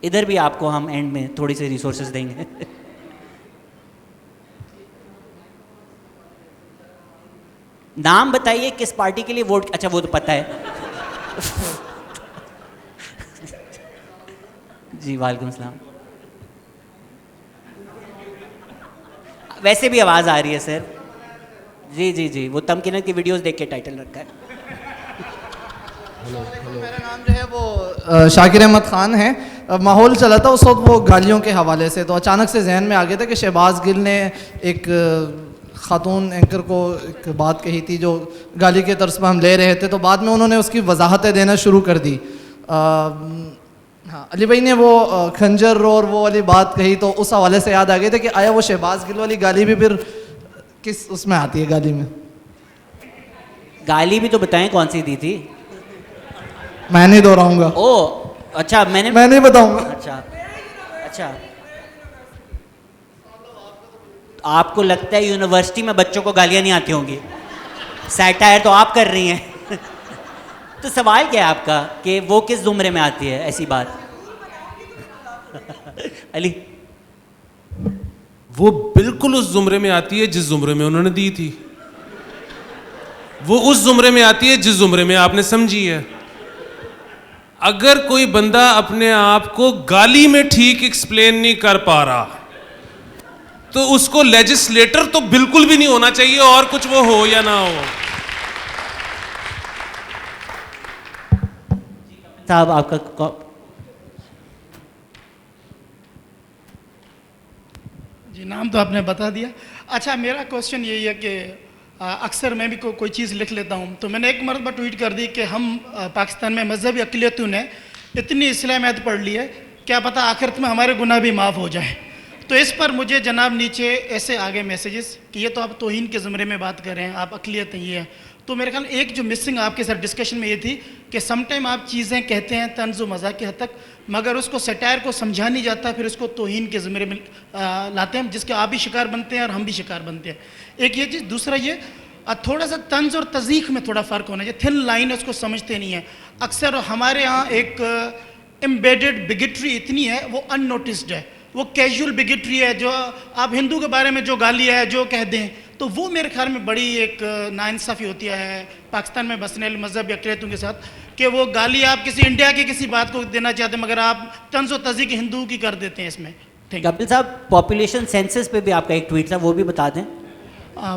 ادھر بھی آپ کو ہم اینڈ میں تھوڑی سی ریسورسز دیں گے. نام بتائیے کس پارٹی کے لیے ووٹ. اچھا وہ تو پتہ ہے. جی وعلیکم السلام. ویسے بھی آواز آ رہی ہے سر. جی جی جی وہ تمکینت کی ویڈیوز دیکھ کے ٹائٹل رکھا ہے. میرا نام جو ہے وہ شاکر احمد خان ہے. ماحول چلا تھا اس وقت وہ گالیوں کے حوالے سے, تو اچانک سے ذہن میں آ گیا تھا کہ شہباز گل نے ایک خاتون اینکر کو ایک بات کہی تھی جو گالی کے طرز پہ ہم لے رہے تھے, تو بعد میں انہوں نے اس کی وضاحتیں دینا شروع کر دی. ہاں علی بھائی نے وہ کھنجر اور وہ والی بات کہی, تو اس حوالے سے یاد آ گئی تھی کہ آیا وہ شہباز گل والی گالی بھی پھر کس اس میں آتی ہے گالی میں؟ گالی بھی تو بتائیں کون سی دی تھی. میں نہیں دہراؤں گا. او اچھا میں نہیں بتاؤں گا. اچھا اچھا آپ کو لگتا ہے یونیورسٹی میں بچوں کو گالیاں نہیں آتی ہوں گی؟ سیٹائر تو آپ کر رہی ہیں. تو سوال کیا ہے آپ کا کہ وہ کس زمرے میں آتی ہے ایسی بات؟ علی وہ بالکل اس زمرے میں آتی ہے جس زمرے میں انہوں نے دی تھی. وہ اس زمرے میں آتی ہے جس زمرے میں آپ نے سمجھی ہے. اگر کوئی بندہ اپنے آپ کو گالی میں ٹھیک ایکسپلین نہیں کر پا رہا تو اس کو لیجسلیٹر تو بالکل بھی نہیں ہونا چاہیے, اور کچھ وہ ہو یا نہ ہو. صاحب آپ کا جی نام تو آپ نے بتا دیا. اچھا میرا کوشچن یہی ہے کہ اکثر میں بھی کوئی چیز لکھ لیتا ہوں, تو میں نے ایک مرتبہ ٹویٹ کر دی کہ ہم پاکستان میں مذہبی اقلیتوں نے اتنی اسلامیت پڑھ لی ہے, کیا پتہ آخرت میں ہمارے گناہ بھی معاف ہو جائیں. تو اس پر مجھے جناب نیچے ایسے آگے میسیجز کہ یہ تو آپ توہین کے زمرے میں بات کر رہے ہیں, آپ اقلیت ہیں یہ ہے. تو میرے خیال ایک جو مسنگ آپ کے ساتھ ڈسکشن میں یہ تھی کہ سم ٹائم آپ چیزیں کہتے ہیں طنز و مزاح کی حد تک, مگر اس کو سیٹائر کو سمجھا نہیں جاتا, پھر اس کو توہین کے زمرے میں لاتے ہیں جس کے آپ بھی شکار بنتے ہیں اور ہم بھی شکار بنتے ہیں. ایک یہ چیز. دوسرا یہ تھوڑا سا طنز اور تزیق میں تھوڑا فرق ہونا چاہیے, تھن لائن اس کو سمجھتے نہیں ہیں. اکثر ہمارے ہاں ایک امبیڈڈ بگٹری اتنی ہے وہ ان نوٹسڈ ہے, وہ کیجول بگٹری ہے, جو آپ ہندو کے بارے میں جو گالی ہے جو کہہ دیں, تو وہ میرے خیال میں بڑی ایک ناانصافی ہوتی ہے پاکستان میں بسنے والے مذہبی اقلیتوں کے ساتھ, کہ وہ گالی آپ کسی انڈیا کی کسی بات کو دینا چاہتے ہیں مگر آپ طنز و تزیق ہندو کی کر دیتے ہیں اس میں. کپل صاحب پاپولیشن سینسس پہ بھی آپ کا ایک ٹویٹ تھا, وہ بھی بتا دیں.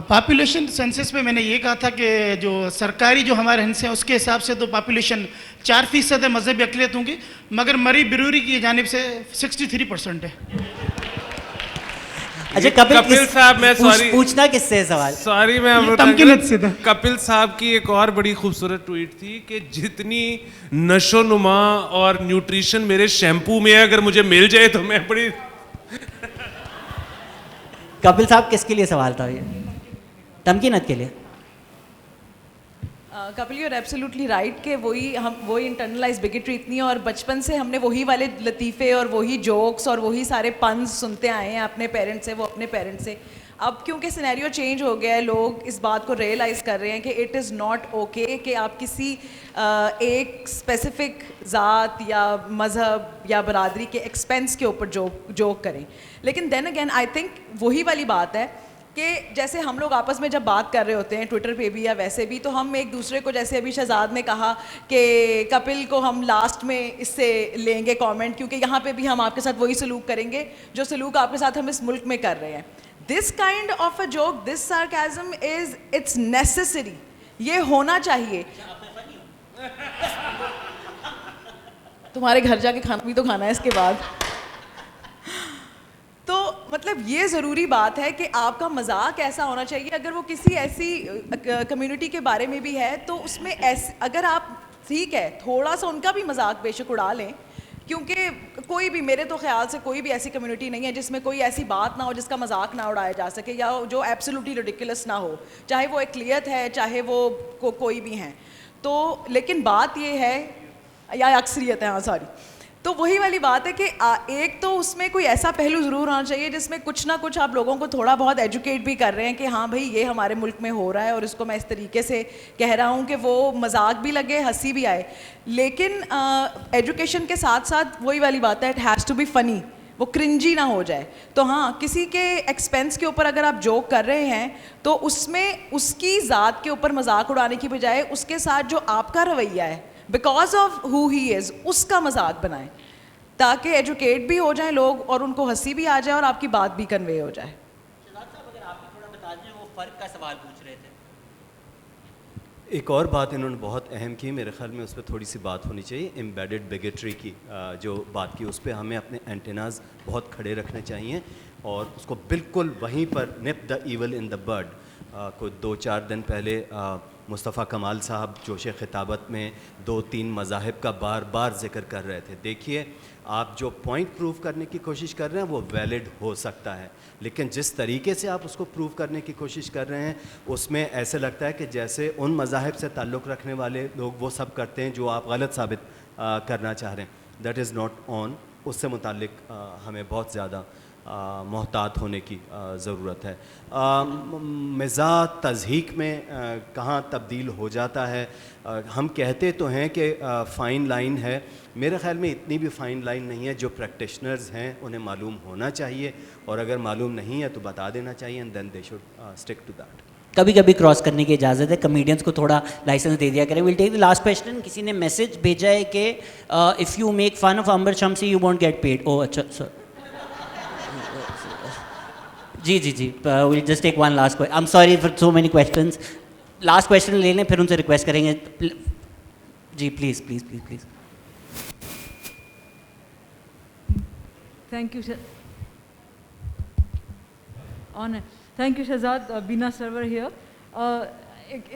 پاپولیشن سینسس پہ میں نے یہ کہا تھا کہ جو سرکاری جو ہمارے ہنس ہیں اس کے حساب سے تو پاپولیشن 4% ہے مذہبی اقلیتوں کی, مگر مری بروری کی جانب سے 63% ہے. اچھا کپل صاحب میں پوچھنا کس سے سوال؟ سوری میں تمکینت سے تھا. کپل صاحب کی ایک اور بڑی خوبصورت ٹویٹ تھی کہ جتنی نشو نما اور نیوٹریشن میرے شیمپو میں ہے, اگر مجھے مل جائے تو میں بڑی. کپل صاحب کس کے لیے سوال تھا یہ؟ تمکینت کے لیے. کپل یو آر ایبسلیوٹلی رائٹ کہ وہی انٹرنلائز بگٹری اتنی ہے, اور بچپن سے ہم نے وہی والے لطیفے اور وہی جوکس اور وہی سارے پنز سنتے آئے ہیں اپنے پیرنٹس سے, وہ اپنے پیرنٹس سے. اب کیونکہ سینیریو چینج ہو گیا ہے, لوگ اس بات کو ریئلائز کر رہے ہیں کہ اٹ از ناٹ اوکے کہ آپ کسی ایک اسپیسیفک ذات یا مذہب یا برادری کے ایکسپینس کے اوپر جوک کریں. لیکن دین اگین آئی تھنک وہی والی بات ہے کہ جیسے ہم لوگ آپس میں جب بات کر رہے ہوتے ہیں ٹویٹر پہ بھی یا ویسے بھی, تو ہم ایک دوسرے کو, جیسے ابھی شہزاد نے کہا کہ کپل کو ہم لاسٹ میں اس سے لیں گے کامنٹ, کیونکہ یہاں پہ بھی ہم آپ کے ساتھ وہی سلوک کریں گے جو سلوک آپ کے ساتھ ہم اس ملک میں کر رہے ہیں. This kind of a joke, this sarcasm is it's necessary, یہ ہونا چاہیے. تمہارے گھر جا کے کھانا بھی تو کھانا ہے اس کے بعد. تو مطلب یہ ضروری بات ہے کہ آپ کا مذاق ایسا ہونا چاہیے, اگر وہ کسی ایسی کمیونٹی کے بارے میں بھی ہے تو اس میں اگر آپ ٹھیک ہے تھوڑا سا ان کا بھی مذاق بے شک اڑا لیں, کیونکہ کوئی بھی میرے تو خیال سے کوئی بھی ایسی کمیونٹی نہیں ہے جس میں کوئی ایسی بات نہ ہو جس کا مذاق نہ اڑایا جا سکے یا جو ایبسلیوٹلی ریڈیکولس نہ ہو, چاہے وہ اقلیت ہے چاہے وہ کوئی بھی ہیں. تو لیکن بات یہ ہے یا اکثریت ہے, ہاں سوری, تو وہی والی بات ہے کہ ایک تو اس میں کوئی ایسا پہلو ضرور ہونا چاہیے جس میں کچھ نہ کچھ آپ لوگوں کو تھوڑا بہت ایجوکیٹ بھی کر رہے ہیں کہ ہاں بھائی یہ ہمارے ملک میں ہو رہا ہے اور اس کو میں اس طریقے سے کہہ رہا ہوں کہ وہ مذاق بھی لگے, ہنسی بھی آئے. لیکن ایجوکیشن کے ساتھ ساتھ وہی والی بات ہے, اٹ ہیز ٹو بی فنی, وہ کرنجی نہ ہو جائے. تو ہاں کسی کے ایکسپینس کے اوپر اگر آپ جوک کر رہے ہیں تو اس میں اس کی ذات کے اوپر مذاق اڑانے کی بجائے اس کے ساتھ جو آپ کا رویہ ہے بیکاز آف ہو ہی از, اس کا مذاق بنائیں تاکہ ایجوکیٹ بھی ہو جائیں لوگ اور ان کو ہنسی بھی آ جائے اور آپ کی بات بھی کنوے ہو جائے. شہزاد صاحب اگر آپ تھوڑا بتا دیں, وہ فرق کا سوال پوچھ رہے تھے. ایک اور بات انہوں نے بہت اہم کی, میرے خیال میں اس پہ تھوڑی سی بات ہونی چاہیے, ایمبیڈڈ بیگٹری کی جو بات کی, اس پہ ہمیں اپنے اینٹیناز بہت کھڑے رکھنے چاہیے اور اس کو بالکل وہیں پر نپ دا ایول ان دا برڈ. کوئی 2-4 دن پہلے مصطفیٰ کمال صاحب جوش خطابت میں 2-3 مذاہب کا بار بار ذکر کر رہے تھے. دیکھیے آپ جو پوائنٹ پروف کرنے کی کوشش کر رہے ہیں وہ ویلڈ ہو سکتا ہے, لیکن جس طریقے سے آپ اس کو پروف کرنے کی کوشش کر رہے ہیں اس میں ایسے لگتا ہے کہ جیسے ان مذاہب سے تعلق رکھنے والے لوگ وہ سب کرتے ہیں جو آپ غلط ثابت کرنا چاہ رہے ہیں. That is not on. اس سے متعلق ہمیں بہت زیادہ محتاط ہونے کی ضرورت ہے. مزاح تضحیک میں کہاں تبدیل ہو جاتا ہے, ہم کہتے تو ہیں کہ فائن لائن ہے, میرے خیال میں اتنی بھی فائن لائن نہیں ہے. جو پریکٹیشنرز ہیں انہیں معلوم ہونا چاہیے اور اگر معلوم نہیں ہے تو بتا دینا چاہیے, and then they should stick to that. کبھی کبھی کراس کرنے کی اجازت ہے, کمیڈینس کو تھوڑا لائسنس دے دیا کریں. Well take the last question. کسی نے میسج بھیجا ہے کہ if you make fun of Amber Shamsi you won't get paid. او اچھا سر, جی well just take one last question. I am sorry for so many questions. Last question لے لیں پھر ان سے ریکویسٹ کریں گے. جی please please please please. Thank you. Thank you, Shahzad. Bina Sarwar here.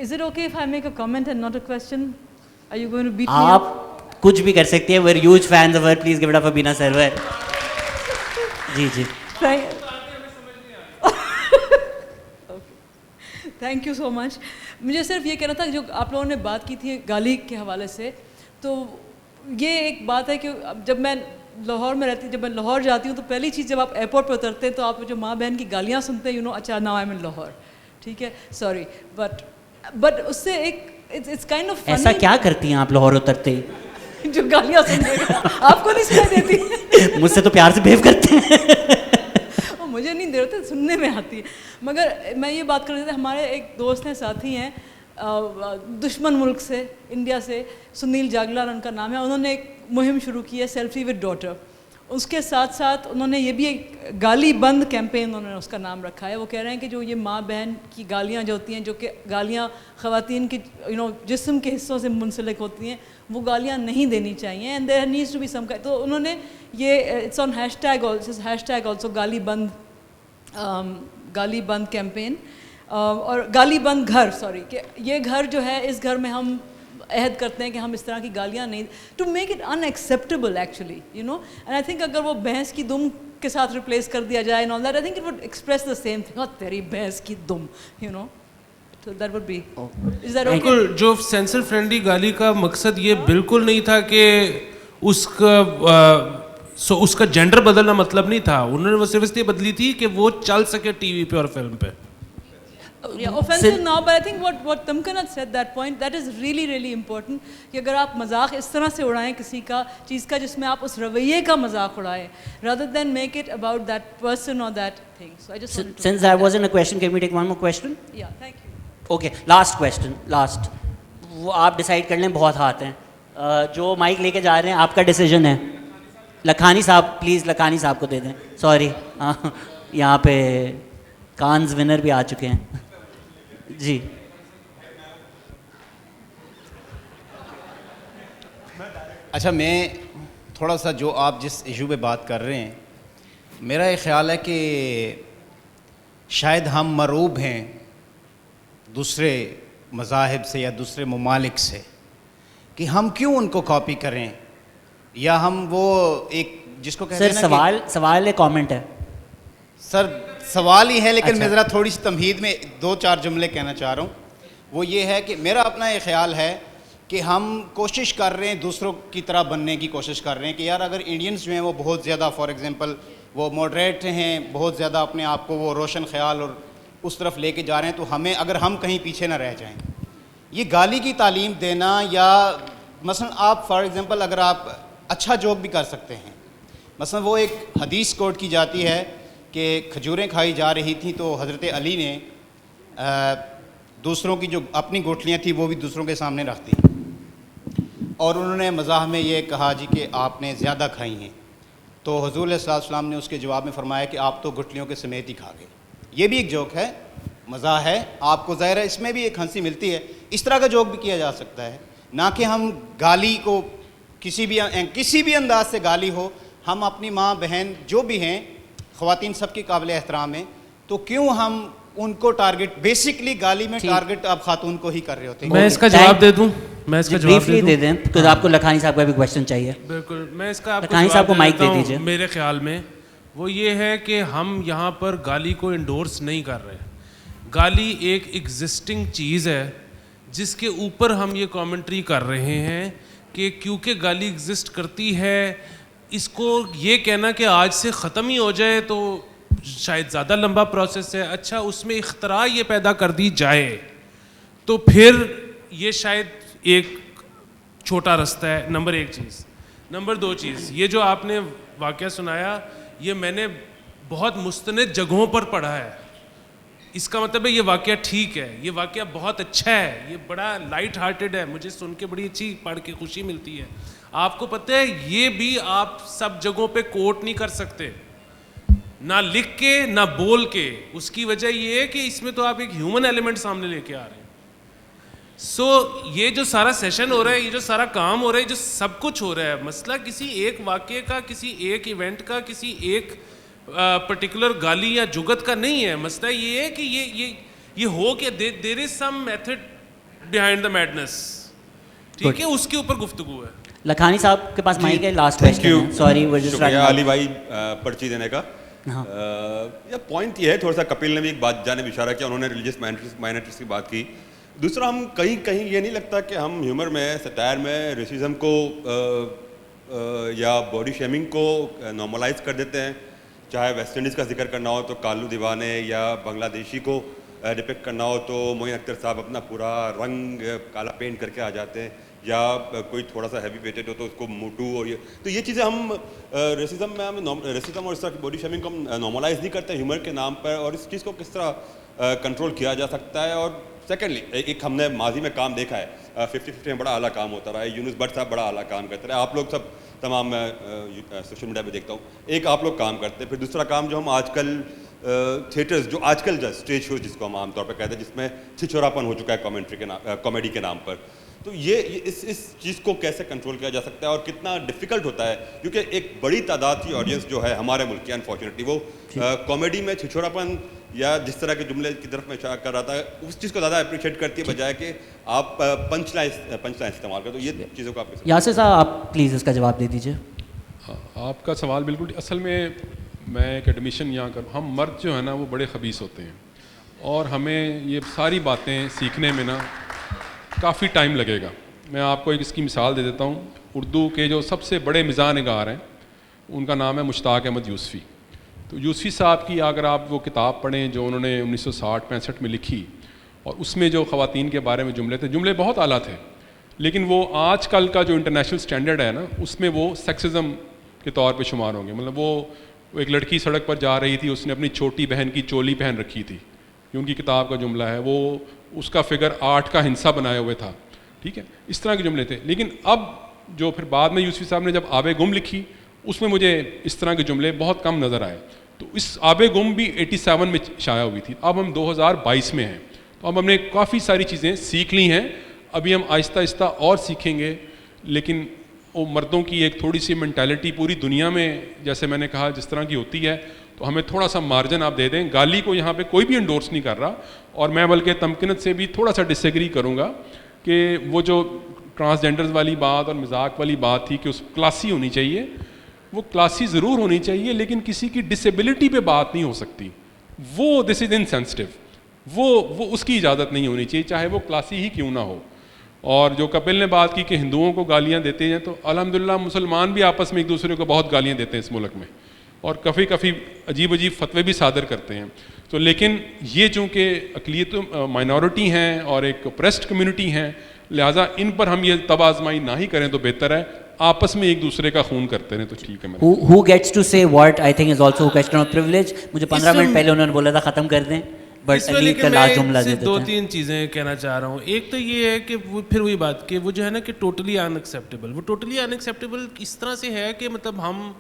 Is it okay if I make a comment and not a question? Are you going to beat me up? آپ کچھ بھی کر سکتے ہیں. we're huge fans of her. Please give it up for Bina Sarwar. جی thank you so much. مجھے صرف یہ کہنا تھا جو آپ لوگوں نے بات کی تھی گالی کے حوالے سے, تو یہ ایک بات ہے کہ جب میں لاہور میں رہتی, جب میں لاہور جاتی ہوں تو پہلی چیز جب آپ ایئرپورٹ پہ اترتے ہیں تو آپ جو ماں بہن کی گالیاں سنتے ہیں, اچھا ناؤ آئی ایم ان لاہور, ٹھیک ہے, سوری, بٹ اس سے ایک اٹس کائنڈ آف ایسا کیا کرتی ہیں آپ لاہور اترتے ہی جو گالیاں سنتے ہیں آپ کو نہیں سنائی دیتی؟ مجھ سے تو پیار سے بہیو کرتے ہیں. مجھے نہیں دے رہتے, سننے میں آتی ہے. مگر میں یہ بات کر رہی تھی, ہمارے ایک دوست ہیں, ساتھی ہیں دشمن ملک سے, انڈیا سے, سنیل جاگلار ان کا نام ہے. انہوں نے ایک مہم شروع کی ہے سیلفی ود ڈاٹر. اس کے ساتھ ساتھ انہوں نے یہ بھی ایک گالی بند کیمپین انہوں نے اس کا نام رکھا ہے. وہ کہہ رہے ہیں کہ جو یہ ماں بہن کی گالیاں جو ہوتی ہیں, جو کہ گالیاں خواتین کی جسم کے حصوں سے منسلک ہوتی ہیں, وہ گالیاں نہیں دینی چاہیے. And there needs to be some. تو انہوں نے یہ it's on hashtag also گالی بند کیمپین اور گالی بند گھر, سوری, کہ یہ گھر جو ہے اس گھر میں ہم عہد کرتے ہیں کہ ہم اس طرح کی گالیاں نہیں, to make it unacceptable actually, and I think اگر وہ بھینس کی دم کے ساتھ ریپلیس کر دیا جائے, I think it would express the same thing, تیری بھینس کی دم, so that would be. Is that okay? بالکل. جو سینسر فرینڈلی گالی کا مقصد یہ بالکل نہیں تھا کہ اس کا جینڈر بدلنا مطلب نہیں تھا. انہوں نے وہ صرف اس لیے بدلی تھی کہ وہ چل سکے ٹی وی پہ اور فلم پہ. Yeah, offensive now, but I think what Tamkana said, that point, that is really really important. کہ اگر آپ مذاق اس طرح سے اڑائیں کسی کا چیز کا جس میں آپ اس رویے کا مذاق اڑائیں, rather than make it about that person or that thing. So I just wanted to. Since that wasn't a question, can we take one more question? Yeah, thank you. Okay, last question, last. وہ آپ decide کر لیں, بہت ہاتھ ہیں. جو mic لے کے جا رہے ہیں آپ کا ڈیسیجن ہے. لکھانی صاحب, پلیز لکھانی صاحب کو دے دیں. سوری, یہاں پہ کانز ونر بھی آ چکے ہیں. جی اچھا, میں تھوڑا سا جو آپ جس ایشو پہ بات کر رہے ہیں, میرا یہ خیال ہے کہ شاید ہم مرعوب ہیں دوسرے مذاہب سے یا دوسرے ممالک سے کہ ہم کیوں ان کو کاپی کریں یا ہم وہ ایک جس کو کہتے سر ہیں نا سوال ہے کامنٹ ہے سر سوال ہی ہے لیکن میں ذرا تھوڑی سی تمہید میں 2-4 جملے کہنا چاہ رہا ہوں. وہ یہ ہے کہ میرا اپنا یہ خیال ہے کہ ہم کوشش کر رہے ہیں دوسروں کی طرح بننے کی کوشش کر رہے ہیں کہ یار اگر انڈینز جو ہیں وہ بہت زیادہ فار ایگزامپل وہ ماڈریٹ ہیں, بہت زیادہ اپنے آپ کو وہ روشن خیال اور اس طرف لے کے جا رہے ہیں, تو ہمیں اگر ہم کہیں پیچھے نہ رہ جائیں. یہ گالی کی تعلیم دینا یا مثلا آپ فار ایگزامپل اگر آپ اچھا جوک بھی کر سکتے ہیں, مثلا وہ ایک حدیث کوٹ کی جاتی ہے کہ کھجوریں کھائی جا رہی تھیں تو حضرت علی نے دوسروں کی جو اپنی گوٹلیاں تھیں وہ بھی دوسروں کے سامنے رکھ دیں, اور انہوں نے مزاح میں یہ کہا جی کہ آپ نے زیادہ کھائی ہیں, تو حضور علیہ السلام نے اس کے جواب میں فرمایا کہ آپ تو گٹلیوں کے سمیت ہی کھا گئے. یہ بھی ایک جوک ہے, مزاح ہے, آپ کو ظاہر ہے اس میں بھی ایک ہنسی ملتی ہے. اس طرح کا جوک بھی کیا جا سکتا ہے, نہ کہ ہم گالی کو کسی بھی انداز سے گالی ہو. ہم اپنی ماں بہن جو بھی ہیں خواتین سب کی قابل احترام ہیں, تو کیوں ہم ان کو ٹارگٹ بیسکلی گالی میں ٹارگٹ آپ خاتون کو ہی کر رہے ہوتے ہیں. میں اس کا جواب دے دوں, میں اس کا جواب دے دیں تو آپ کو لکھانی صاحب کا بھی کویشچن چاہیے. بالکل, میں اس کا آپ لکھانی صاحب کو مائک دے دیجیے. میرے خیال میں وہ یہ ہے کہ ہم یہاں پر گالی کو انڈورس نہیں کر رہے. گالی ایک ایگزسٹنگ چیز ہے جس کے اوپر ہم یہ کامنٹری کر رہے ہیں کہ کیونکہ گالی ایگزسٹ کرتی ہے, اس کو یہ کہنا کہ آج سے ختم ہی ہو جائے تو شاید زیادہ لمبا پروسیس ہے. اچھا, اس میں اختراع یہ پیدا کر دی جائے تو پھر یہ شاید ایک چھوٹا رستہ ہے. نمبر 1 چیز. نمبر 2 چیز, یہ جو آپ نے واقعہ سنایا یہ میں نے بہت مستند جگہوں پر پڑھا ہے. اس کا مطلب ہے یہ واقعہ ٹھیک ہے, یہ واقعہ بہت اچھا ہے, یہ بڑا لائٹ ہارٹیڈ ہے, مجھے سن کے بڑی اچھی پڑھ کے خوشی ملتی ہے. آپ کو پتہ ہے یہ بھی آپ سب جگہوں پہ کوٹ نہیں کر سکتے, نہ لکھ کے نہ بول کے. اس کی وجہ یہ ہے کہ اس میں تو آپ ایک ہیومن ایلیمنٹ سامنے لے کے آ رہے ہیں. سو یہ جو سارا سیشن ہو رہا ہے, یہ جو سارا کام ہو رہا ہے, جو سب کچھ ہو رہا ہے, مسئلہ کسی ایک واقعے کا, کسی ایک ایونٹ کا, کسی ایک پرٹیکولر گالی یا جگت کا نہیں ہے. مسئلہ یہ ہے کہ یہ ہو کہ there is some method behind the madness. ٹھیک ہے, اس کے اوپر گفتگو ہے. لکھانی صاحب کے پاس مائک ہے, لاسٹ کویسچن. سوری شکریہ علی بھائی پرچی دینے کا. پوائنٹ یہ ہے, تھوڑا سا کپل نے بھی ایک بات جانب اشارہ کیا, انہوں نے ریلیجیس مائنورٹیز کی بات کی. دوسرا, ہم کہیں یہ نہیں لگتا کہ ہم ہیومر میں, سٹائر میں ریسزم کو یا باڈی شیمنگ کو نارملائز کر دیتے ہیں. چاہے ویسٹ انڈیز کا ذکر کرنا ہو تو کالو دیوانے, یا بنگلہ دیشی کو ڈپکٹ کرنا ہو تو معین اختر صاحب اپنا پورا رنگ کالا پینٹ کر کے آ جاتے ہیں, یا کوئی تھوڑا سا ہیوی ویٹڈ ہو تو اس کو موٹو, اور یہ تو یہ چیزیں ہم ریسزم میں ریسزم اور اس طرح کی باڈی شیمنگ کو ہم نارملائز نہیں کرتے ہیومر کے نام پر. اور اس چیز کو کس طرح کنٹرول کیا جا سکتا ہے. اور سیکنڈلی, ایک ہم نے ماضی میں کام دیکھا ہے, 50-50 میں بڑا اعلیٰ کام ہوتا رہا ہے, یونس بٹ صاحب بڑا اعلیٰ کام کرتے رہے, آپ لوگ سب تمام میں سوشل میڈیا پہ دیکھتا ہوں, ایک آپ لوگ کام کرتے ہیں. پھر دوسرا کام جو ہم آج کل تھیٹرز, جو آج کل اسٹیج شوز جس کو ہم عام طور پہ کہتے ہیں, جس میں چھچوراپن ہو چکا ہے کامیڈی کے نام پر, تو یہ اس چیز کو کیسے کنٹرول کیا جا سکتا ہے اور کتنا ڈیفیکلٹ ہوتا ہے, کیونکہ ایک بڑی تعداد کی آڈینس جو ہے ہمارے ملک کی انفارچونیٹلی وہ کامیڈی میں چھچوراپن یا جس طرح کے جملے کی طرف میں اشارہ کر رہا تھا اس چیز کو زیادہ اپریشیٹ کرتی ہے بجائے کہ آپ پنچ لائن استعمال کریں. تو یہ چیزوں کو آپ یاسر صاحب آپ پلیز اس کا جواب دے دیجیے. آپ کا سوال بالکل, اصل میں ایک ایڈمیشن یہاں کروں, ہم مرد جو ہے نا وہ بڑے خبیث ہوتے ہیں, اور ہمیں یہ ساری باتیں سیکھنے میں نا کافی ٹائم لگے گا. میں آپ کو ایک اس کی مثال دے دیتا ہوں. اردو کے جو سب سے بڑے مزاح نگار ہیں ان کا نام ہے مشتاق احمد یوسفی. تو یوسفی صاحب کی اگر آپ وہ کتاب پڑھیں جو انہوں نے 1960-65 میں لکھی, اور اس میں جو خواتین کے بارے میں جملے تھے, جملے بہت اعلیٰ تھے, لیکن وہ آج کل کا جو انٹرنیشنل اسٹینڈرڈ ہے نا اس میں وہ سیکسزم کے طور پہ شمار ہوں گے. مطلب وہ ایک لڑکی سڑک پر جا رہی تھی, اس نے اپنی چھوٹی بہن کی چولی پہن رکھی تھی, یہ ان کی کتاب کا جملہ ہے, وہ اس کا فگر 8 کا ہندسہ بنائے ہوئے تھا. ٹھیک ہے, اس طرح کے جملے تھے. لیکن اب جو پھر بعد میں یوسفی صاحب نے جب آب گم لکھی اس میں مجھے اس طرح کے جملے بہت کم نظر آئے. تو اس آب گم بھی 87 میں شائع ہوئی تھی, اب ہم 2022 میں ہیں, تو اب ہم نے کافی ساری چیزیں سیکھ لی ہیں. ابھی ہم آہستہ آہستہ اور سیکھیں گے, لیکن وہ مردوں کی ایک تھوڑی سی مینٹیلٹی پوری دنیا میں جیسے میں نے کہا جس طرح کی ہوتی ہے, تو ہمیں تھوڑا سا مارجن آپ دے دیں. گالی کو یہاں پہ کوئی بھی انڈورس نہیں کر رہا, اور میں بلکہ تمکنت سے بھی تھوڑا سا ڈس ایگری کروں گا کہ وہ جو ٹرانسجینڈرز والی بات اور مذاق والی بات تھی کہ اس کلاسی ہونی چاہیے. وہ کلاسی ضرور ہونی چاہیے لیکن کسی کی ڈسیبلٹی پہ بات نہیں ہو سکتی. وہ دس از انسینسٹیو. وہ اس کی اجازت نہیں ہونی چاہیے چاہے وہ کلاسی ہی کیوں نہ ہو. اور جو کپل نے بات کی کہ ہندوؤں کو گالیاں دیتے ہیں, تو الحمدللہ مسلمان بھی آپس میں ایک دوسرے کو بہت گالیاں دیتے ہیں اس ملک میں, اور کافی عجیب فتوے بھی صادر کرتے ہیں. تو لیکن یہ چونکہ اقلیت مائنورٹی ہیں اور ایک پریسڈ کمیونٹی ہیں, لہٰذا ان پر ہم یہ تب آزمائی نہ ہی کریں تو بہتر ہے. آپس میں ایک دوسرے کا خون کرتے رہیں تو ٹھیک ہے. Who gets to say what I think is also a question of privilege. مجھے 15 منٹ پہلے انہوں نے بولا تھا ختم کر دیں, بٹ علی کا لاسٹ جملہ دے دیتے ہیں. 2-3 چیزیں کہنا چاہ رہا ہوں. ایک تو یہ ہے کہ وہ پھر وہی بات کہ وہ جو ہے نا کہ ٹوٹلی ان ایکسیپٹیبل, وہ ٹوٹلی ان ایکسیپٹیبل اس طرح سے ہے کہ مطلب ہم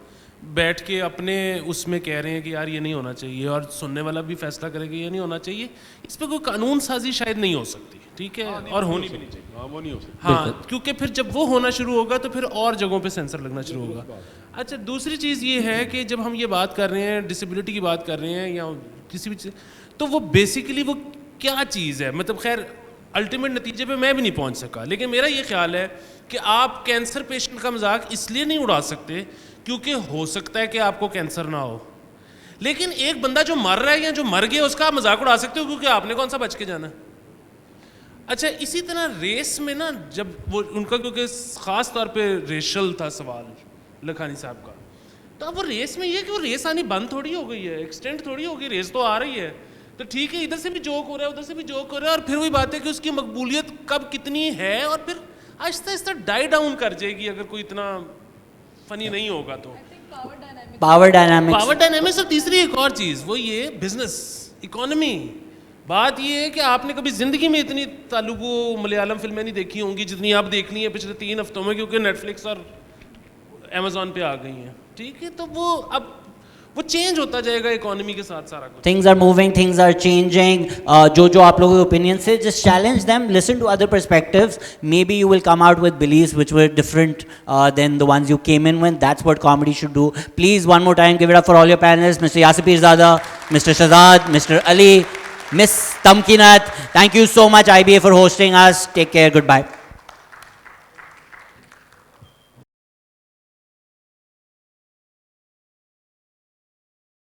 بیٹھ کے اپنے اس میں کہہ رہے ہیں کہ یار یہ نہیں ہونا چاہیے, اور سننے والا بھی فیصلہ کرے کہ یہ نہیں ہونا چاہیے. اس پہ کوئی قانون سازی شاید نہیں ہو سکتی, ٹھیک ہے, اور ہونی بھی نہیں چاہیے. وہ نہیں ہو سکتی. ہاں, کیونکہ پھر جب وہ ہونا شروع ہوگا تو پھر اور جگہوں پہ سینسر لگنا شروع ہوگا. اچھا, دوسری چیز یہ ہے کہ جب ہم یہ بات کر رہے ہیں ڈسیبلٹی کی بات کر رہے ہیں یا کسی بھی چیز, تو وہ بیسیکلی وہ کیا چیز ہے, مطلب خیر الٹیمیٹ نتیجے پہ میں بھی نہیں پہنچ سکا, لیکن میرا یہ خیال ہے کہ آپ کینسر پیشنٹ کا مذاق اس لیے نہیں اڑا سکتے کیونکہ ہو سکتا ہے کہ آپ کو کینسر نہ ہو, لیکن ایک بندہ جو مر رہا ہے یا جو مر گیا اس کا آپ مذاق اڑا سکتے ہو کیونکہ آپ نے کون سا بچ کے جانا. اچھا, اسی طرح ریس میں نا, جب وہ ان کا کیونکہ خاص طور پہ ریشل تھا سوال لکھانی صاحب کا, تو اب وہ ریس میں یہ کہ وہ ریس آنی بند تھوڑی ہو گئی ہے, ایکسٹینڈ تھوڑی ہو گئی, ریس تو آ رہی ہے. تو ٹھیک ہے, ادھر سے بھی جوک ہو رہا ہے ادھر سے بھی جوک ہو رہا ہے, اور پھر وہی بات ہے کہ اس کی مقبولیت کب کتنی ہے, اور پھر آہستہ آہستہ ڈائی ڈاؤن کر جائے گی اگر کوئی اتنا فنی نہیں ہوگا تو. Power dynamics. اور تیسری ایک اور چیز وہ یہ بزنس اکانومی. بات یہ ہے کہ آپ نے کبھی زندگی میں اتنی تالگو ملیالم فلمیں نہیں دیکھی ہوں گی جتنی آپ دیکھ لی ہیں پچھلے 3 ہفتوں میں, کیونکہ نیٹ فلکس اور امیزون پہ آ گئی ہیں, ٹھیک ہے. تو وہ اب وہ چینج ہوتا جائے گا اکانومی کے ساتھ سارا کچھ. Things are moving, things are changing. جو آپ لوگوں کے opinions سے just challenge them, listen to other perspectives. Maybe you will come out with beliefs which were different than the ones you came in with. That's what comedy should do. Please, one more time, give it up for all your panelists, Mr. Yasir Pirzada, Mr. Shahzad, Mr. Ali, Miss Tamkinat. Thank you so much, IBA, for hosting us. Take care. Goodbye.